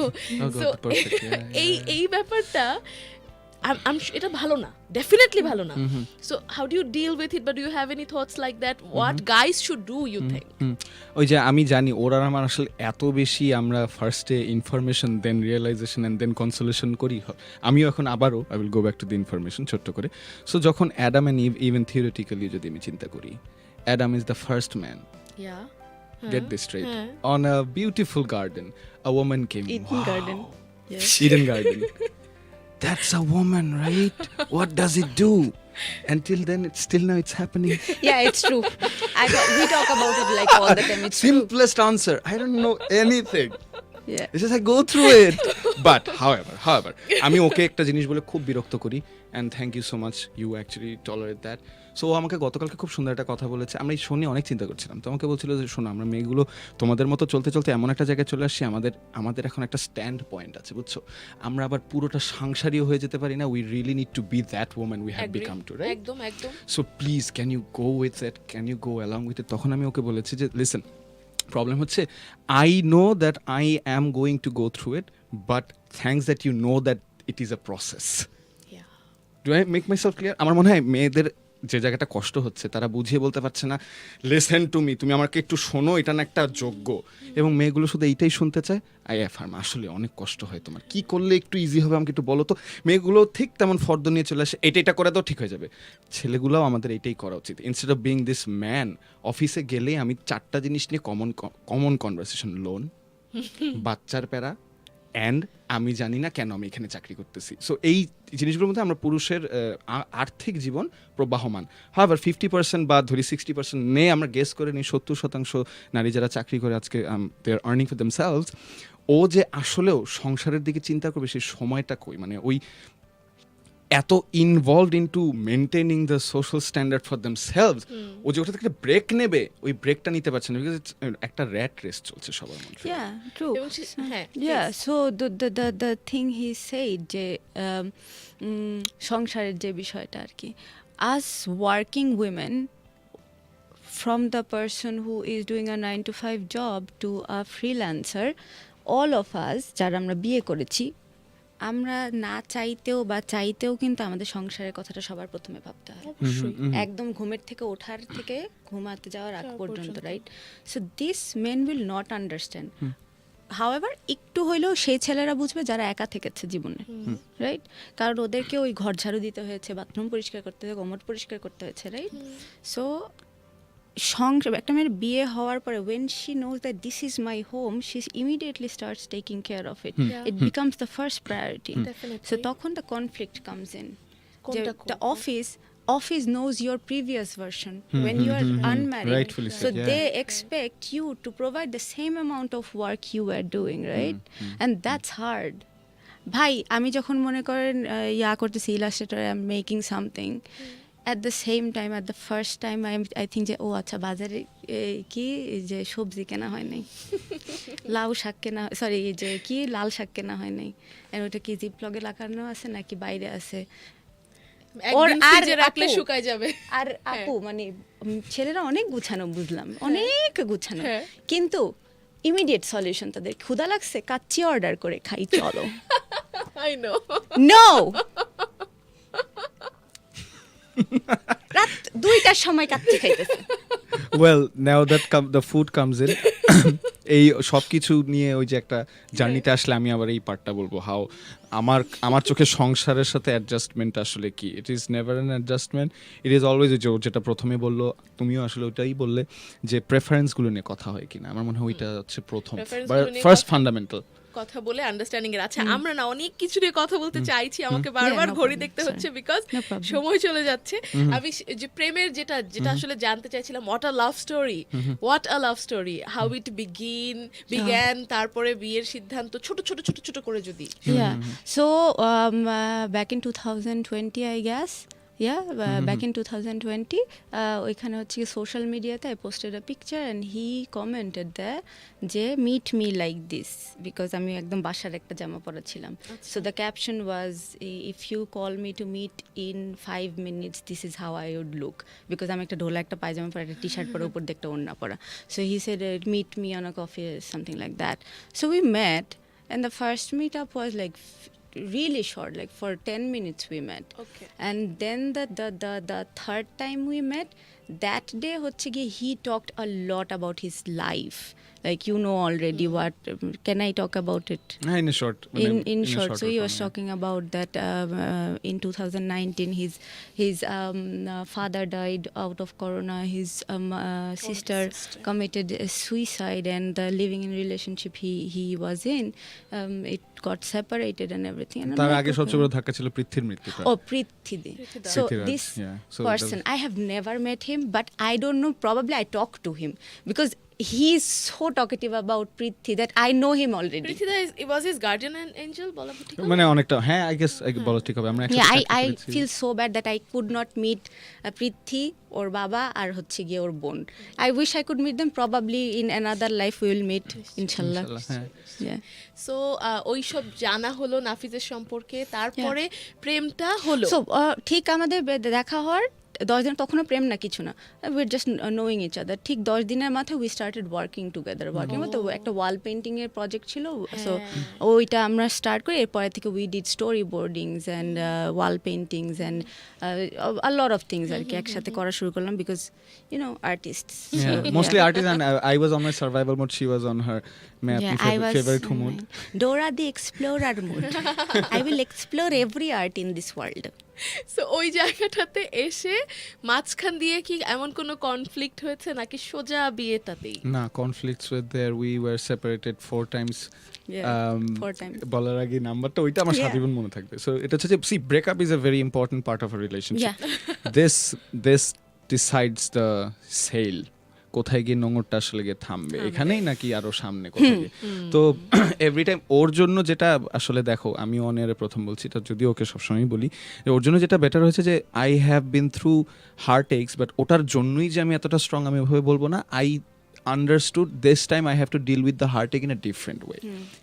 তো এই ব্যাপারটা এটা ভালো না ডেফিনেটলি ভালো না so how do you deal with it but do you have any thoughts like that what guys should do you think ওই যে আমি জানি ওরা আমার আসলে এত বেশি আমরা ফার্স্টে information then realization and then consolation করি আমিও এখন আবারও I will go back to the information ছোট্ট করে সো যখন Adam and Eve even theoretically যদি আমি চিন্তা করি Adam is the first man get this straight on a beautiful garden a woman came garden Eden garden that's a woman right what does it do until then it's still now it's happening yeah it's true we talk about it like all the time it's simplest answer I don't know anything yeah this is I go through it but however আমি ওকে একটা জিনিস বলে খুব বিরক্ত করি and thank you so much you actually tolerate that so আমাকে গতকালকে খুব সুন্দর একটা কথা বলেছে আমরা এই শোনে অনেক চিন্তা করছিলাম তো আমাকে বলছিল যে শোনো আমরা মেয়েগুলো তোমাদের মতো চলতে চলতে এমন একটা জায়গায় চলে আসছি আমাদের এখন একটা স্ট্যান্ড পয়েন্ট আছে বুঝছো আমরা আবার পুরোটা সাংসারীয় হয়ে যেতে পারি না we really need to be that woman we have become to right একদম so please can you go with it can you go along with it তখন আমি ওকে বলেছি যে লিসেন প্রবলেম হচ্ছে I know that I am going to go through it but thanks that you know that it is a process do I make myself clear আমার মনে হয় মেয়েদের যে জায়গাটা কষ্ট হচ্ছে তারা বুঝিয়ে বলতে পারছে না লিসেন টু মি তুমি আমাকে একটু শোনো এটা না একটা যোগ্য এবং মেয়েগুলো শুধু এইটাই শুনতে চায় আই অ্যাফার্ম আসলে অনেক কষ্ট হয় তোমার কি করলে একটু ইজি হবে আমাকে একটু বলো তো মেয়েগুলো ঠিক তেমন ফর্দ নিয়ে চলে আসে এটা করে দাও ঠিক হয়ে যাবে ছেলেগুলোও আমাদের এইটাই করা উচিত instead of being this man অফিসে গেলে আমি 4টা জিনিস নিয়ে কমন কনভারসেশন লোন বাচ্চার প্যারা অ্যান্ড আমি জানি না কেন আমি এখানে চাকরি করতেছি সো এই জিনিসগুলোর মধ্যে আমরা পুরুষের আর্থিক জীবন প্রবাহমান হাওয়ার 50% বা ধরি 60% নিয়ে আমরা গেস করে নিই 70% নারী যারা চাকরি করে আজকে দে আর আর্নিং ফর দেমসেলভস ও যে আসলেও সংসারের দিকে চিন্তা করবে সেই সময়টা কই মানে ওই এত involved into maintaining the social standard for themselves ও যে ওটা থেকে ব্রেক নেবে ওই ব্রেকটা নিতে পারছে না বিকজ একটা র্যাট রেস চলছে সবার মধ্যে yeah true হ্যাঁ yeah so the thing he said যে সংসারের যে বিষয়টা আর কি as working women from the person who is doing a 9 to 5 job to a freelancer all of us যারা আমরা বিয়ে করেছি আমরা না চাইতেও বা চাইতেও কিন্তু আমাদের সংসারের কথাটা সবার প্রথমে ভাবতে হয় একদম ঘুমের থেকে ওঠার থেকে ঘুমাতে যাওয়ার আগ পর্যন্ত right so this men will not understand however একটু হইলেও সেই ছেলেরা বুঝবে যারা একা থেকেছে জীবনে রাইট কারণ ওদেরকে ওই ঘর ঝাড়ু দিতে হয়েছে বাথরুম পরিষ্কার করতে হয়েছে কোমর পরিষ্কার করতে হয়েছে রাইট সো একটা মেয়ের বিয়ে হওয়ার পরে when she knows that this is my home she immediately starts taking care of it it becomes the first priority so তখন the conflict comes in the office office knows your previous version when you are unmarried. Rightfully So said, yeah. they expect you to provide the same amount of work you were doing, right? And that's hard. ভাই আমি যখন মনে করেন ইয়া করতেছি Illustrator I am making something at the same time at the first time I think যে ও আচ্ছা বাজারে কি যে সবজি কেনা হয় নাই, লাউ শাক কেনা, সরি যে কি লাল শাক কেনা হয় নাই, আর ওটা কি জিপলগে লাগানো আছে নাকি বাইরে আছে। একদিন আর ফ্রিজে রাখলে আপু- শুকায় যাবে। আর আপু মানে ছেলেরা অনেক গুছানো, বুঝলাম অনেক গুছানো, হ্যাঁ। কিন্তু ইমিডিয়েট সলিউশন তাদের ক্ষুধা লাগছে কাচ্চি অর্ডার করে খাই চলো। I know. নো, রাত 2টার সময় কাচ্চি খাইতেছে। Well now that the food comes in, এই সব কিছু নিয়ে ওই যে একটা জার্নিতে আসলে আমি আবার এই পার্টটা বলবো হাউ আমার চোখে সংসারের সাথে অ্যাডজাস্টমেন্ট আসলে কি। It is never an adjustment, it is always যেটা প্রথমে বললো, তুমিও আসলে ওইটাই বললে যে প্রেফারেন্সগুলো নিয়ে কথা হয় কিনা। আমার মনে হয় ওইটা হচ্ছে প্রথম Preference-গুলো নিয়ে ফার্স্ট কথা- ফান্ডামেন্টাল কথা বলে আন্ডারস্ট্যান্ডিং এর। আচ্ছা আমরা না অনেক কিছু নিয়ে কথা বলতে চাইছি, আমাকে বারবার Yeah, no ঘড়ি problem, দেখতে sorry. হচ্ছে বিকজ No problem. সময় চলে যাচ্ছে। আমি যে প্রেমের যেটা আসলে জানতে চাইছিলাম, what a love story, what a love story, how it began, তারপরে বিয়ের সিদ্ধান্ত, ছোট ছোট ছোট ছোট করে যদি। Yeah. So back in 2020, I guess. Yeah, back in 2020, ওইখানে হচ্ছে সোশ্যাল মিডিয়াতে I posted a picture and he commented there যে meet me like this, because আমি একদম বাসার একটা জামা পরা ছিলাম. So the caption was, if you call me to meet in 5 minutes, this is how I would look, because আমি একটা ঢোলা একটা পায়জামা পরা, একটা টি-শার্ট পরা, উপর দিয়ে একটা ওড়না পরা. So he said meet me on a coffee or something like that. So we met, and the first meetup was like really short, like for 10 minutes we met. Okay. And then the third time we met, that day হচ্ছে গিয়ে he talked a lot about his life, like you know already what, can I talk about it? হ্যাঁ in short In short, so he was talking about that in 2019 his father died out of corona, his sister committed suicide, and the living in relationship he was in, it got separated and everything. And I'm তার like, আগে okay. সবচেয়ে বড় ধাক্কা ছিল পৃথ্বীর মৃত্যুটা। Oh, Prithidi. So Prithviraj, this yeah. So person, that's- I have never met him, but I don't know, probably I talked to him because he's so talkative about Prithi that I know him already. পৃথিদা was his guardian angel বলা ঠিক হবে? মানে অনেকটা হ্যাঁ I guess বলা ঠিক হবে। আমরা Yeah, একসাথে I চাকরি করেছি। feel so bad that I could not meet Prithi, ওর বাবা আর হচ্ছে গিয়ে ওর বোন. I wish I could meet them. Probably in another life we will meet, inshallah. ইনশাআল্লাহ, হ্যাঁ। Yeah. সো ওইসব জানা হলো নাফিজের সম্পর্কে, তারপরে প্রেমটা হলো। So ঠিক আমাদের দেখা হওয়ার 10 দিন, তখনও প্রেম না কিছু না, we're just knowing each other. ঠিক 10 দিনের মাথায় we started working together, working মতো একটা ওয়াল পেন্টিং এর প্রজেক্ট ছিল। সো ওইটা আমরা স্টার্ট করি, এরপরে থেকে we did story boardings and wall paintings and a lot of things আর কি একসাথে করা শুরু করলাম, because you know artist. Mostly artist, and I was on my survival mode, she was on her favorite mood. Dora the Explorer mood. I will explore every art in this world. So ওই জায়গাটাতে এসে মাঝখান দিয়ে কি এমন কোনো conflict হয়েছে নাকি সোজা বিয়েটাতেই? না, conflicts were there, we were separated 4 times. Yeah, 4 times. বলার আগে নাম্বারটা ওইটা আমার সারা Yeah. জীবন মনে থাকবে। সো এটা হচ্ছে যে see breakup is a very important part of a relationship. Yeah. this decides the sail, কোথায় গিয়ে নোঙরটা আসলে গিয়ে থামবে, এখানেই নাকি আরো সামনে কোথায় গিয়ে। তো এভরি টাইম ওর জন্য যেটা আসলে দেখো, আমি অন এয়ারে প্রথম বলছি এটা, যদিও ওকে সবসময় বলি যে ওর জন্য যেটা বেটার হয়েছে যে I have been through heart একস, বাট ওটার জন্যই যে আমি এতটা স্ট্রং আমি ওভাবে বলবো না। I understood this time I have to deal with the heartache in a different way.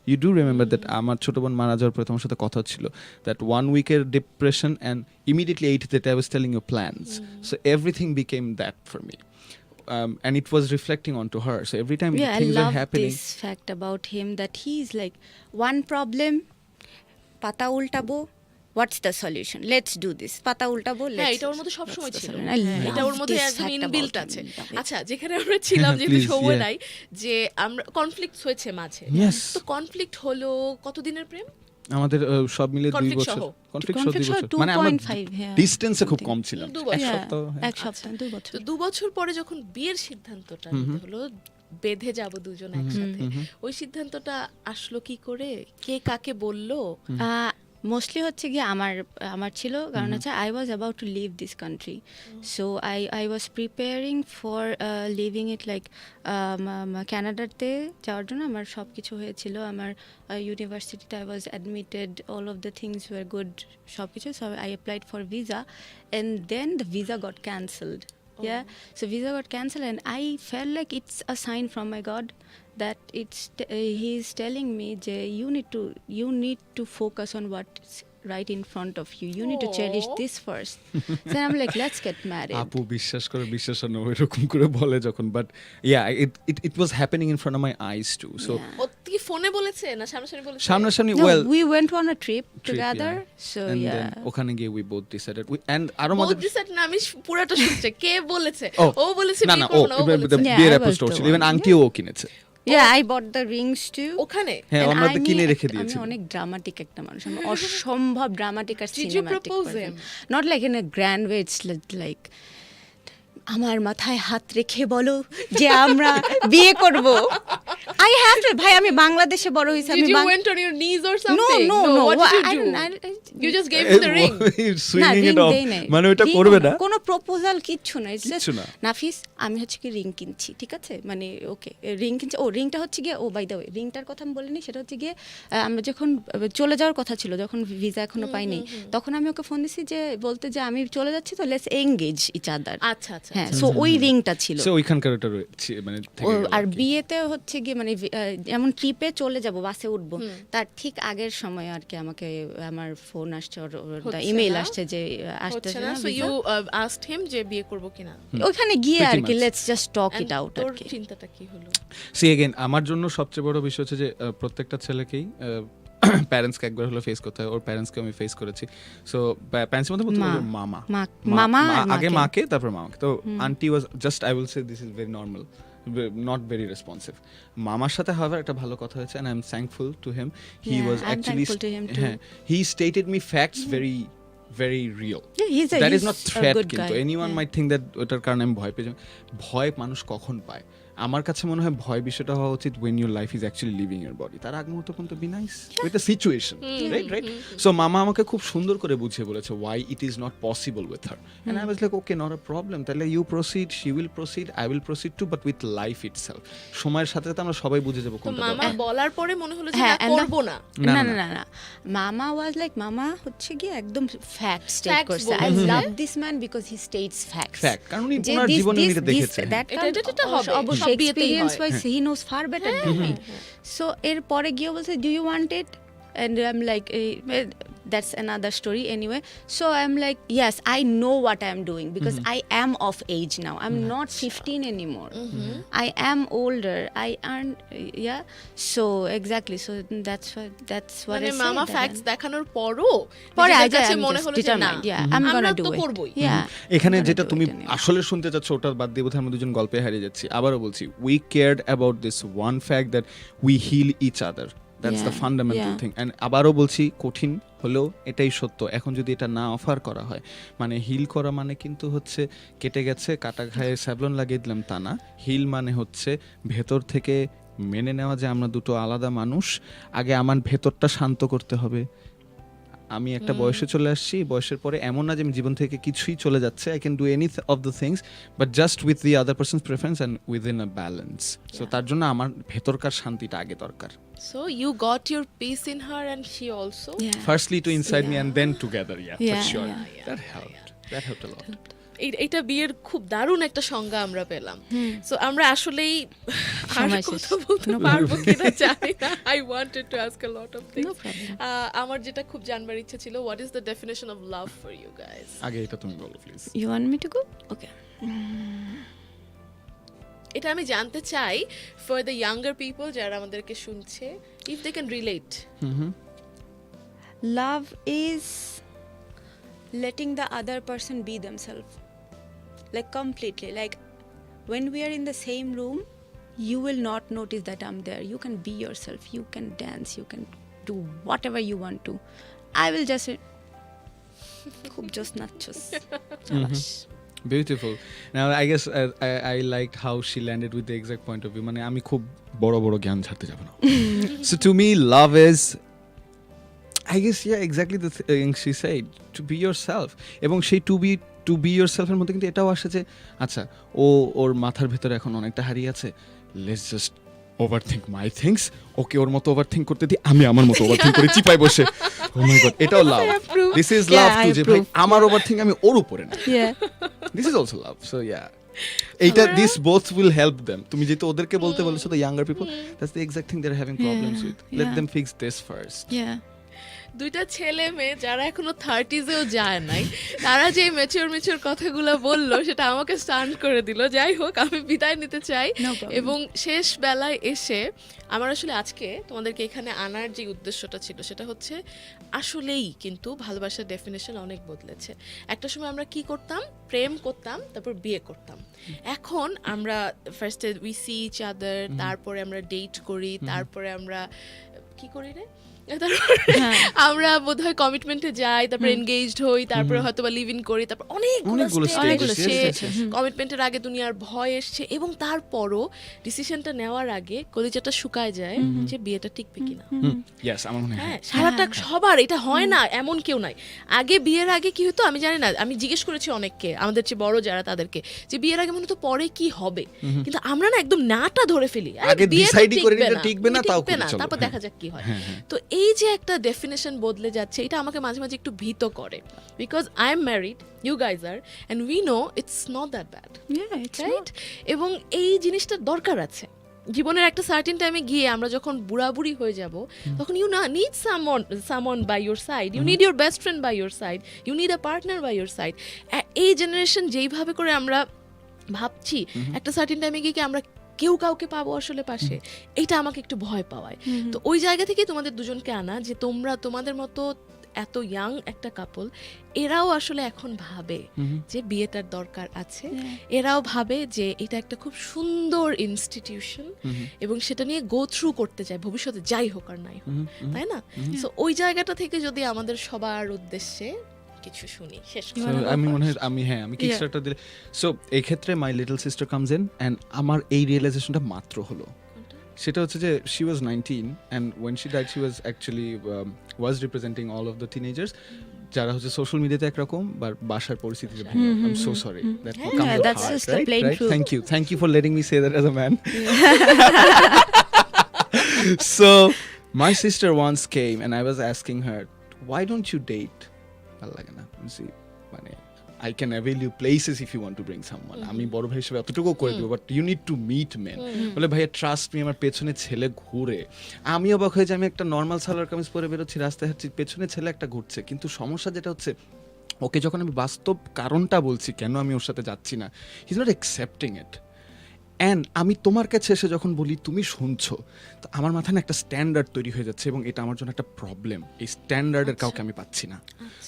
You do remember that আমার ছোট বোন মারা যাওয়ার পরে তোমার সাথে কথা ছিল, that 1 week-এর depression and immediately 8 that I was telling you plans. So everything became that for me. And it was reflecting onto her. So every time Yeah, I things are love happening. this fact about him, that he's like, one problem, পাতা উল্টাবো, what's the solution? Let's do this. পাতা উল্টাবো, হ্যাঁ, let's. এটা ওর মধ্যে সবসময় That's the ছিল। solution. I হ্যাঁ, এটা love ওর মধ্যে this একদম fact ইনবিল্ট about আছে। him, love it. আচ্ছা, যেখানে আমরা ছিলাম যেহেতু Please, সময় yeah. নাই, যে আমরা কনফ্লিক্ট হয়েছে মাঝে। Yes. তো কনফ্লিক্ট হলো কতদিনের প্রেম? আমাদের সব মিলে 2 Conflict বছর, সহ? কনফ্লিক্ট Conflict সহ সহ 2 বছর, মানে আমরা 2.5, yeah, ডিসটেন্সে খুব something. কম ছিলাম। 2 বছর। এক Yeah, সপ্তাহ, হ্যাঁ। এক সপ্তাহ, 2 বছর। তো 2 বছর পরে যখন বিয়ের সিদ্ধান্তটা নিতে হলো, বেঁধে যাব দুজন একসাথে, ওই সিদ্ধান্তটা আসলো কি করে, কে কাকে বললো? মোস্টলি হচ্ছে গিয়ে আমার আমার ছিল কারণ হচ্ছে I was about to leave this country so I was preparing for leaving it like ক্যানাডাতে যাওয়ার জন্য আমার সব কিছু হয়েছিল আমার ইউনিভার্সিটিতে I was admitted all of the things were good সব কিছু so I applied for visa and then the visa got cancelled yeah so visa got cancelled and I felt like it's a sign from my god that he is telling me যে you need to focus on what's right in front of you you need to cherish Aw. this first so I'm like let's get married আপু বিশ্বাস না এরকম করে বলে যখন but yeah it was happening in front of my eyes too so Yeah. ও কি ফোনে বলেছে না সামনাসামনি বলেছে? সামনাসামনি No, well we went on a trip together so and yeah then ওখানে গিয়ে we both decided and আরো Both মজার decided না, আমি পুরাটা শুনছে কে বলেছে? ও ও বলেছে না বিয়ে না করবো না, ও বলেছে। Yeah, বিয়ের I অ্যাপ্রোচ was the ছিল one. ইভেন আংটিও ও কিনেছে yeah I bought the rings too ওখানে হ্যাঁ And আমরা তো আমি কিনে রেখে দিয়েছি আমি অনেক ড্রামাটিক একটা মানুষ আমি অসম্ভব ড্রামাটিক আর Did you cinematic propose him? Not like in a grand way it's like আমার মাথায় হাত রেখে বলো যে আমরা বিয়ে করব আই হ্যাভ টু ভাই আমি বাংলাদেশে বড় হইছি Did আমি you went on your knees or no something? No no What did you do? You just gave him the ring. সুইংিং ইট অফ মানে ওটা করবে না কোনো প্রপোজাল কিচ্ছু না ইটস কিচ্ছু না। নাফিস আমি হচ্ছে কি রিং কিনছি ঠিক আছে মানে ওকে রিং কিনছি ও রিংটা হচ্ছে গিয়ে ও বাই দ্য ওয়ে রিংটার কথা আমি বলিনি সেটা হচ্ছে গিয়ে আমরা যখন চলে যাওয়ার কথা ছিল যখন ভিসা এখনো পাইনি তখন আমি ওকে ফোন দিছি যে বলতে যে আমি চলে যাচ্ছি তো লেটস এঙ্গেজ ইচ আদার আচ্ছা আচ্ছা হ্যাঁ সো ওই রিংটা ছিল সো ওইখানকার ওটা রয়েছে মানে থেকে গেল আর আর কি। বিয়েতে হচ্ছে গিয়ে মানে যেমন ট্রিপে চলে যাব বাসে উঠবো তার ঠিক আগের সময় আর কি আমাকে আমার ফোন আসছে হচ্ছে ইমেল না? আসছে যে আসতেছে হচ্ছে না, না so visa। you asked him যে বিয়ে করবো কিনা? ওখানে গিয়ে Pretty আর কি much. Let's just talk And it out আর তোর কি চিন্তাটা কি হলো? সি এগেইন আমার জন্য সবচেয়ে বড় বিষয় হচ্ছে যে প্রত্যেকটা ছেলেকেই প্যারেন্টসকে একবার হলো ফেস করতে হয় ওর প্যারেন্টসকে আমি ফেস করেছি সো প্যারেন্টসের মধ্যে বলতে মা। পারবো মামা মামা আর আগে মাকে। মাকে তারপর মামাকে তো aunty was just I will say this is very normal not very responsive মামার সাথে হাওয়ার একটা ভালো কথা হয়েছে and I am thankful to him he Yeah, was I'm actually thankful to him too. হ্যাঁ he stated me facts very real Yeah, that is he's not a threat good কিন্তু guy. anyone Yeah. might think that ওটার কারণে আমি ভয় পেয়ে যাই ভয় মানুষ কখন পায় আমার কাছে মনে হয় ভয় বিষয়টা হওয়া উচিত when your life is actually leaving your body তার আগ মুহূর্ত পর্যন্ত be nice with the situation right so মামা আমাকে খুব সুন্দর করে বুঝিয়ে বলেছে why it is not possible with her and I was like okay not a problem তাহলে you proceed she will proceed I will proceed too but with life itself সময়ের সাথে সাথে আমরা সবাই বুঝে যাব তো কোনটা মামা দরকার। বলার পরে মনে হলো যে হ্যাঁ, না and the- করবো না। না, না না, না না না মামা ওয়াজ লাইক মামা হচ্ছে গিয়ে একদম ফ্যাক্ট স্টেট Facts করছে আই বলছে। Love this man because he states facts Fact, কারণ উনি ওনার জীবনে উনি এটা দেখেছেন। এটা হবে, অবশ্যই সব বিয়েতেই এক্সপেরিয়েন্স হয়। Wise he knows far better than me so এর পরে গিয়ে বলছে do you want it and I'm like that's another story anyway so I'm like yes I know what I'm doing because I am of age now I'm not 15 anymore I am older I earn yeah so exactly so that's what মানে I say মামা that facts দেখানোর পরও পরে নিজের I কাছে am মনে just হলো যে না determined yeah I'm আমরা gonna তো do it করবোই। yeah এখানে I'm gonna যেটা do তুমি it anyway. আসলে শুনতে চাচ্ছ ওটা বাদ দিয়ে বোধহয় আমরা দুজন গল্পে হারিয়ে যাচ্ছি আবারও বলছি we cared about this one fact that we heal each other that's the Yeah, fundamental yeah. Thing and আবারও বলছি কঠিন হলেও এটাই সত্য এখন যদি এটা না অফার করা হয় মানে হিল করা মানে কিন্তু হচ্ছে কেটে গেছে কাটা ঘায়ে স্যাভলন লাগিয়ে দিলাম তা না হিল মানে হচ্ছে ভেতর থেকে মেনে নেওয়া যে আমরা দুটো আলাদা মানুষ আগে আমার ভেতরটা শান্ত করতে হবে আমি একটা বয়সে চলে আসছি বয়সের পরে এমন না যে আমি জীবন থেকে কিছুই চলে যাচ্ছে I can do any of the things but just with the other person's preference and within a balance so তার জন্য আমার ভেতরকার শান্তিটা আগে দরকার So you got your peace in her and she also? yeah firstly to inside me Yeah. And then together for Yeah, sure yeah, that helped a lot এটা বিয়ের খুব দারুণ একটা সংজ্ঞা আমরা পেলাম সো আমরা আসলেই আর সময় শেষ। কথা বলতে No পারবো কিনা জানি না I wanted to ask a lot of no things problem আমার যেটা খুব জানবার ইচ্ছা ছিল what is the definition of love for you guys? আগে এটা তুমি বলো please you want me to go okay এটা আমি জানতে চাই ফর দ্য ইয়াঙ্গার পিপল যারা আমাদেরকে শুনছে if they can relate. love is letting the other person be themselves like completely like when we are in the same room you will not notice that I'm there you can be yourself you can dance you can do whatever you want to I will just say খুব জোস নাচছস চালাস Beautiful. Now, I guess I liked how she landed with the exact point of view. মানে আমি খুব বড় বড় জ্ঞান ছাড়তে যাব না. So to me, love is, I guess yeah, exactly the thing she said, to be yourself. এবং সেই to be yourself এর মধ্যে কিন্তু এটাও আসে যে আচ্ছা ওর মাথার ভেতরে এখন অনেকটা হারিয়ে আছে, let's just overthink my things, ওকে ওর মতো ওভারথিংক করতে দিই, আমি আমার মতো ওভারথিংক করে চিপায় বসে, oh my god, এটাও লাভ, this is Yeah, love I too, যে ভাই approve. আমার ওভারথিংক আমি ওর উপরে না, Yeah. this is also love. So yeah, এইটা this both will help them. তুমি যেহেতু ওদেরকে বলতে বলেছো, the younger people, that's the exact thing they're having problems with. Let yeah. them fix this first. Yeah. দুইটা ছেলে মেয়ে যারা এখনো 30s-এও যায় নাই, তারা যে ম্যাচিওর কথাগুলো বললো সেটা আমাকে স্টান করে দিল। যাই হোক, আমি বিদায় নিতে চাই। No problem. এবং শেষ বেলায় এসে আমার আসলে আজকে তোমাদেরকে এখানে আনার যে উদ্দেশ্যটা ছিল সেটা হচ্ছে আসলেই কিন্তু ভালোবাসার ডেফিনেশন অনেক বদলেছে। একটা সময় আমরা কি করতাম, প্রেম করতাম, তারপর বিয়ে করতাম। এখন আমরা ফার্স্টে উই সি ইচ আদার, তারপরে আমরা ডেট করি, তারপরে আমরা কি করি রে, আমরা বোধহয় কমিটমেন্টে যাই, তারপর এনগেজড হই, তারপরে হয়তো বা লিভ ইন করি, তারপর অনেকগুলো stages, yes, yes, কমিটমেন্টের আগে দুনিয়ার ভয় এসছে, এবং তারপরও ডিসিশনটা নেওয়ার আগে কলিজাটা শুকায় যায় যে বিয়েটা টিকবে কিনা। Yes, আমার মনে হয় হ্যাঁ, সারাটা সবার এটা হয় না, এমন কেউ নাই। আগে বিয়ের আগে কি হতো আমি জানি না, আমি জিজ্ঞেস করেছি অনেককে, আমাদের চেয়ে বড় যারা, তাদেরকে, যে বিয়ের আগে মনে হতো পরে কি হবে, কিন্তু আমরা না একদম নাটা ধরে ফেলি, আগে decide করে নিতে টিকবে না, তাও করে চলো, তারপর হ্যাঁ। দেখা যাক কি হয়। তো এই যে একটা ডেফিনেশন বদলে যাচ্ছে, এটা আমাকে মাঝে মাঝে একটু ভীত করে, because I am married, you guys are, and we know it's not that bad, Yeah, it's right? এবং এই জিনিসটার দরকার আছে জীবনের একটা সার্টেন টাইমে গিয়ে। আমরা যখন বুড়াবুড়ি হয়ে যাব, তখন ইউ না need someone by your side, you need your best friend by your side, you need a partner by your side. এই জেনারেশন যেইভাবে করে আমরা ভাবছি, একটা সার্টেন টাইমে গিয়ে কি আমরা কেউ কাউকে পাবো আসলে পাশে, এইটা আমাকে একটু ভয় পাওয়ায়। তো ওই জায়গা থেকে তোমাদের দুজনকে আনা, যে তোমরা তোমাদের মতো এত ইয়াং একটা কাপল, এরাও আসলে এখন ভাবে যে বিয়েটার দরকার আছে, এরাও ভাবে যে এটা একটা খুব সুন্দর ইনস্টিটিউশন, এবং সেটা নিয়ে গো থ্রু করতে চায় ভবিষ্যতে, যাই হোক আর নাই হোক, তাই না? সো ওই জায়গাটা থেকে যদি আমাদের সবার উদ্দেশ্যে কিছু শুনি, শেষ So, আমি মনে হয় আমি কিকস্টার্টার দিলে, সো এই ক্ষেত্রে my little sister comes in, and আমার এই রিয়েলাইজেশনটা মাত্র হলো, সেটা হচ্ছে যে she was 19 and when she died she was actually was representing all of the teenagers যারা হচ্ছে সোশ্যাল মিডিয়াতে একরকম, বা বাসার পরিস্থিতিতে ভিন্ন। I'm so sorry, that will come with that's heart, just the right? plain Right? truth. Thank you for letting me say that as a man. So my sister once came and I was asking her, why don't you date? ভালো লাগে না, see, মানে I can avail you places if you want to bring someone. আমি বড় ভাই হিসেবে এতটুকু করে দেবো, but you need to meet men. বলে ভাইয়া ট্রাস্ট মি, আমার পেছনে ছেলে ঘুরে, আমি অবাক হয়ে যে আমি একটা নর্মাল সালোয়ার কামিজ পরে বেরোচ্ছি, রাস্তায় হাঁটছি, পেছনে ছেলে একটা ঘুরছে। কিন্তু সমস্যা যেটা হচ্ছে, ওকে যখন আমি বাস্তব কারণটা বলছি কেন আমি ওর সাথে যাচ্ছি না, he is not accepting it. And আমি তোমার কাছে এসে যখন বলি তুমি শুনছো, তো আমার মাথায় না একটা স্ট্যান্ডার্ড তৈরি হয়ে যাচ্ছে, এবং এটা আমার জন্য একটা প্রবলেম। এই স্ট্যান্ডার্ডের কাউকে আমি পাচ্ছি না।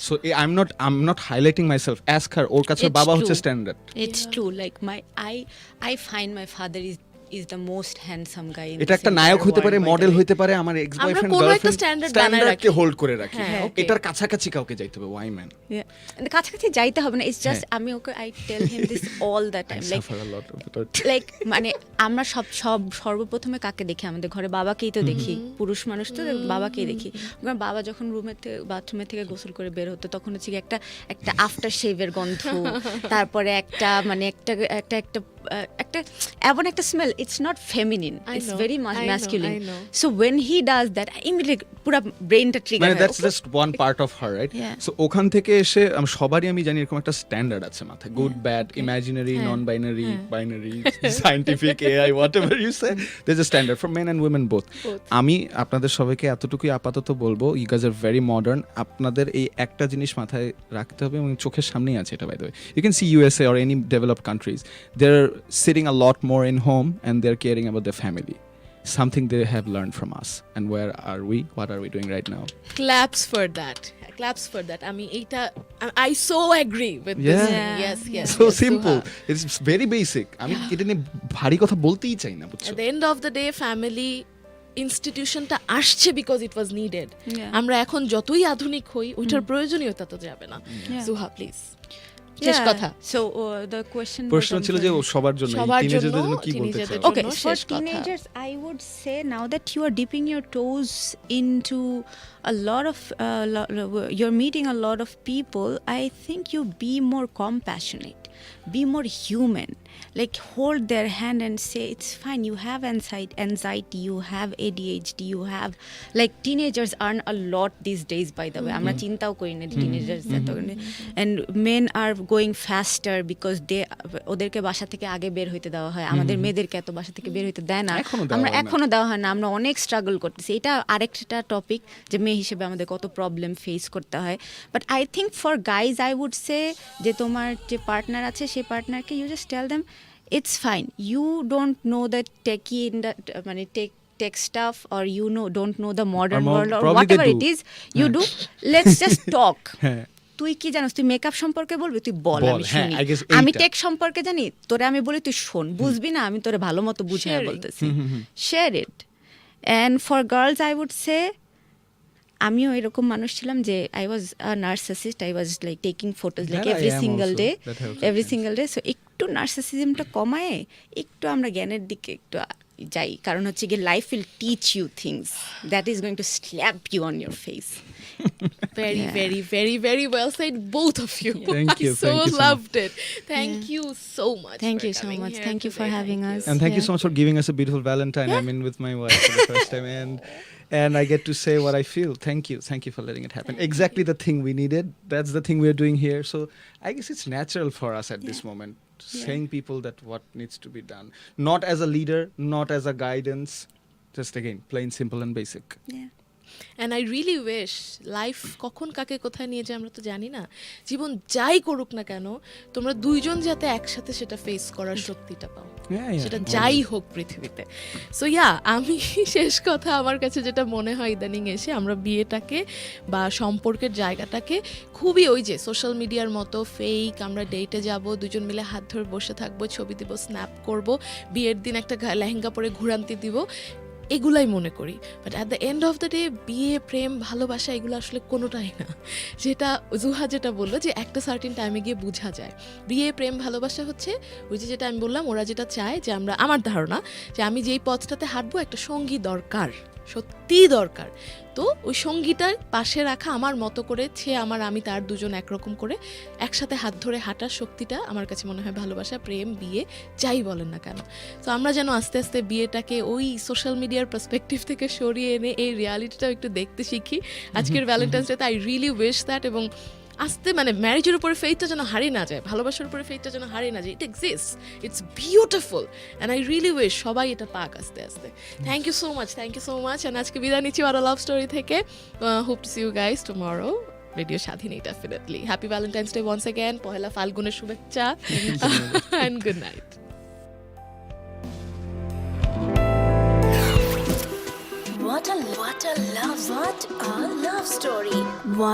So I am not highlighting my self as her, ওর কাছে It's বাবা হচ্ছে true. Standard. It's true. Like I find my father is the most handsome guy in এটা this একটা নায়ক entire হতে পারে, world, by the model way. হইতে পারে, আমার এক্স আমরা বয়ফ্রেন্ড কোনো একটা গার্লফ্রেন্ড standard বানায় স্ট্যান্ডার্ডকে রাখি। হোল্ড করে রাখি, হ্যাঁ, okay. এটার কাছাকাছি কাউকে যাইতে হবে। Y man? Yeah. And কাছাকাছি যাইতে হবে না, it's just আমি ওকে I tell him this all the I time, like suffer a lot of it. Like মানে আমরা সর্বপ্রথমে কাকে দেখি, আমাদের ঘরে বাবাকেই তো দেখি, পুরুষ মানুষ তো বাবাকেই দেখি। কারণ বাবা যখন বাথরুমের থেকে গোসল করে বের হতো, তখন হচ্ছে কি একটা আফটার শেভের গন্ধ, তারপরে একটা মানে একটা এমন একটা smell, it's not feminine, I it's know, very I know, masculine. I know. So when he does that, immediately পুরো ব্রেনটা ট্রিগার মানে হয়। That's just one part of her, right? Yeah. সো ওখান থেকে এসে সবারই আমি জানি এরকম একটা স্ট্যান্ডার্ড আছে মাথায়, good bad, imaginary, non binary, binary, scientific, AI, whatever you say, there is a standard for men and women both. আমি আপনাদের সবাইকে এতটুকুই আপাতত বলবো, you guys are very modern. আপনাদের এই একটা জিনিস মাথায় রাখতে হবে, এবং চোখের সামনেই আছে এটা, by the way. You can see USA or any developed countries, they are sitting a lot more in home and they're caring about their family, something they have learned from us. And where are we? What are we doing right now? claps for that. আমি এইটা I so agree with this. Yeah. Yes. So yes, simple. Suha. It's very basic. আমি এটা নিয়ে ভারী কথা বলতেই চাই না, বুঝছো? At the end of the day, family ইনস্টিটিউশনটা আসছে because it was needed. Yeah. আমরা এখন যতই আধুনিক হই, ওইটার প্রয়োজনীয়তা তো যাবে না। সুহা প্লিজ। শেষ কথা সো দ্য কোয়েশ্চেন প্রশ্ন ছিল যে ও সবার জন্য সবার টিনেজারদের জন্য, জন্য কি বলতে teenager-দের চাও? Okay, জন্য for শেষ কথা। teenagers, I would say now that you are dipping your toes into a lot of, you're meeting a lot of people, I think you be more compassionate, be more human. Like hold their hand and say, it's fine, you have anxiety, you have ADHD, you have, like teenagers earn a lot these days, by the way. আমরা চিন্তাও করি না teenagers এত, and men are going faster because they, ওদেরকে বাসা থেকে আগে বের হইতে দেওয়া হয়, আমাদের মেয়েদেরকে এত বাসা থেকে বের হইতে দেয় না, এখনো দেওয়া আমরা হয় না। এখনো দেওয়া হয় না, আমরা অনেক স্ট্রাগল করতেছি। এটা আরেকটা টপিক যে মেয়ে হিসেবে আমাদের কত প্রবলেম ফেস করতে হয়। But I think for guys I would say যে তোমার যে পার্টনার আছে সেই পার্টনারকে you just tell them it's fine, you don't know the techie মানে tech stuff, or you don't know the modern world, or probably they whatever it do. is you do, let's just talk. হ্যাঁ তুই কি জানিস, তুই makeup সম্পর্কে বলবি, তুই বল, বল, আমি হ্যাঁ, শুনি। I guess আমি এইটা। টেক সম্পর্কে জানি, তোরে আমি বলি তুই শোন, বুঝবি না আমি তোরে ভালো মতো বুঝাই Sharing. বলতেছি, share it. And for girls I would say, আমিও এরকম মানুষ ছিলাম যে I was a narcissist, I was like taking photos like That I every am single also. Day, That helps every at single day. So একটু নার্সিসিজমটা কমায় একটু আমরা জ্ঞানের দিকে একটু যাই, কারণ হচ্ছে গিয়ে life will teach you things that is going to slap you on your face. very Yeah. very very very well said, both of you. Thank you, I so thank you so loved it. Thank you so much. Thank for you so coming much. here Thank you for today. having Thank us. you. And thank you Yeah. so much for giving us a beautiful Valentine. I'm in with my wife for the first time, and I get to say what I feel. Thank you for letting it happen. Exactly the thing we needed. That's the thing we're doing here. So I guess it's natural for us at this moment, saying people that what needs to be done, not as a leader, not as a guidance, just again plain simple and basic. Yeah. And I really wish life কখন কাকে কোথায় নিয়ে যায় আমরা তো জানি না, জীবন যাই করুক না কেন তোমরা দুইজন যাতে একসাথে সেটা ফেস করার শক্তিটা পাও, Yeah, সেটা যাই হোক পৃথিবীতে। সো আমি শেষ কথা আমার কাছে যেটা মনে হয় ইদানিং এসে আমরা বিয়েটাকে বা সম্পর্কের জায়গাটাকে খুবই ওই যে সোশ্যাল মিডিয়ার মতো ফেক, আমরা ডেটে যাব দুজন মিলে হাত ধরে বসে থাকবো, ছবি দিব, স্ন্যাপ করব, বিয়ের দিন একটা লেহেঙ্গা পরে ঘুরান্তি দিব, এগুলাই মনে করি। But at the end of the day বিয়ে, প্রেম, ভালোবাসা এগুলো আসলে কোনোটাই না। যেটা জুহা যেটা বললো যে একটা সার্টিন টাইমে গিয়ে বোঝা যায়। বিয়ে, প্রেম, ভালোবাসা হচ্ছে ওই যে যেটা আমি বললাম, ওরা যেটা চায় যে আমরা, আমার ধারণা যে আমি যেই পথটাতে হাঁটবো একটা সঙ্গী দরকার, সত্যিই দরকার। তো ওই সঙ্গীটার পাশে রাখা আমার মতো করে, সে আমার, আমি তার, দুজন একরকম করে একসাথে হাত ধরে হাঁটার শক্তিটা আমার কাছে মনে হয় ভালোবাসা, প্রেম, বিয়ে যাই বলেন না কেন। তো আমরা যেন আস্তে আস্তে বিয়েটাকে ওই সোশ্যাল মিডিয়ার পার্সপেক্টিভ থেকে সরিয়ে এনে এই রিয়ালিটিটাও একটু দেখতে শিখি। আজকের ভ্যালেন্টাইন্স ডেতে আই রিয়েলি উইশ দ্যাট, এবং আস্তে মানে ম্যারেজের উপরে ফেইথটা যেন হারিয়ে না যায়, ভালোবাসার উপরে ফেইথটা যেন হারিয়ে না যায়। It exists, it's beautiful, and I really wish সবাই এটা পাক আস্তে আস্তে। Thank you so much, and আজকে বিদায় নিচ্ছি আরো লাভ স্টোরি থেকে। Hope to see you guys tomorrow radio স্বাধীনে, definitely. Happy Valentine's day once again, পহেলা ফাল্গুনের শুভেচ্ছা, and good night. What a love story. What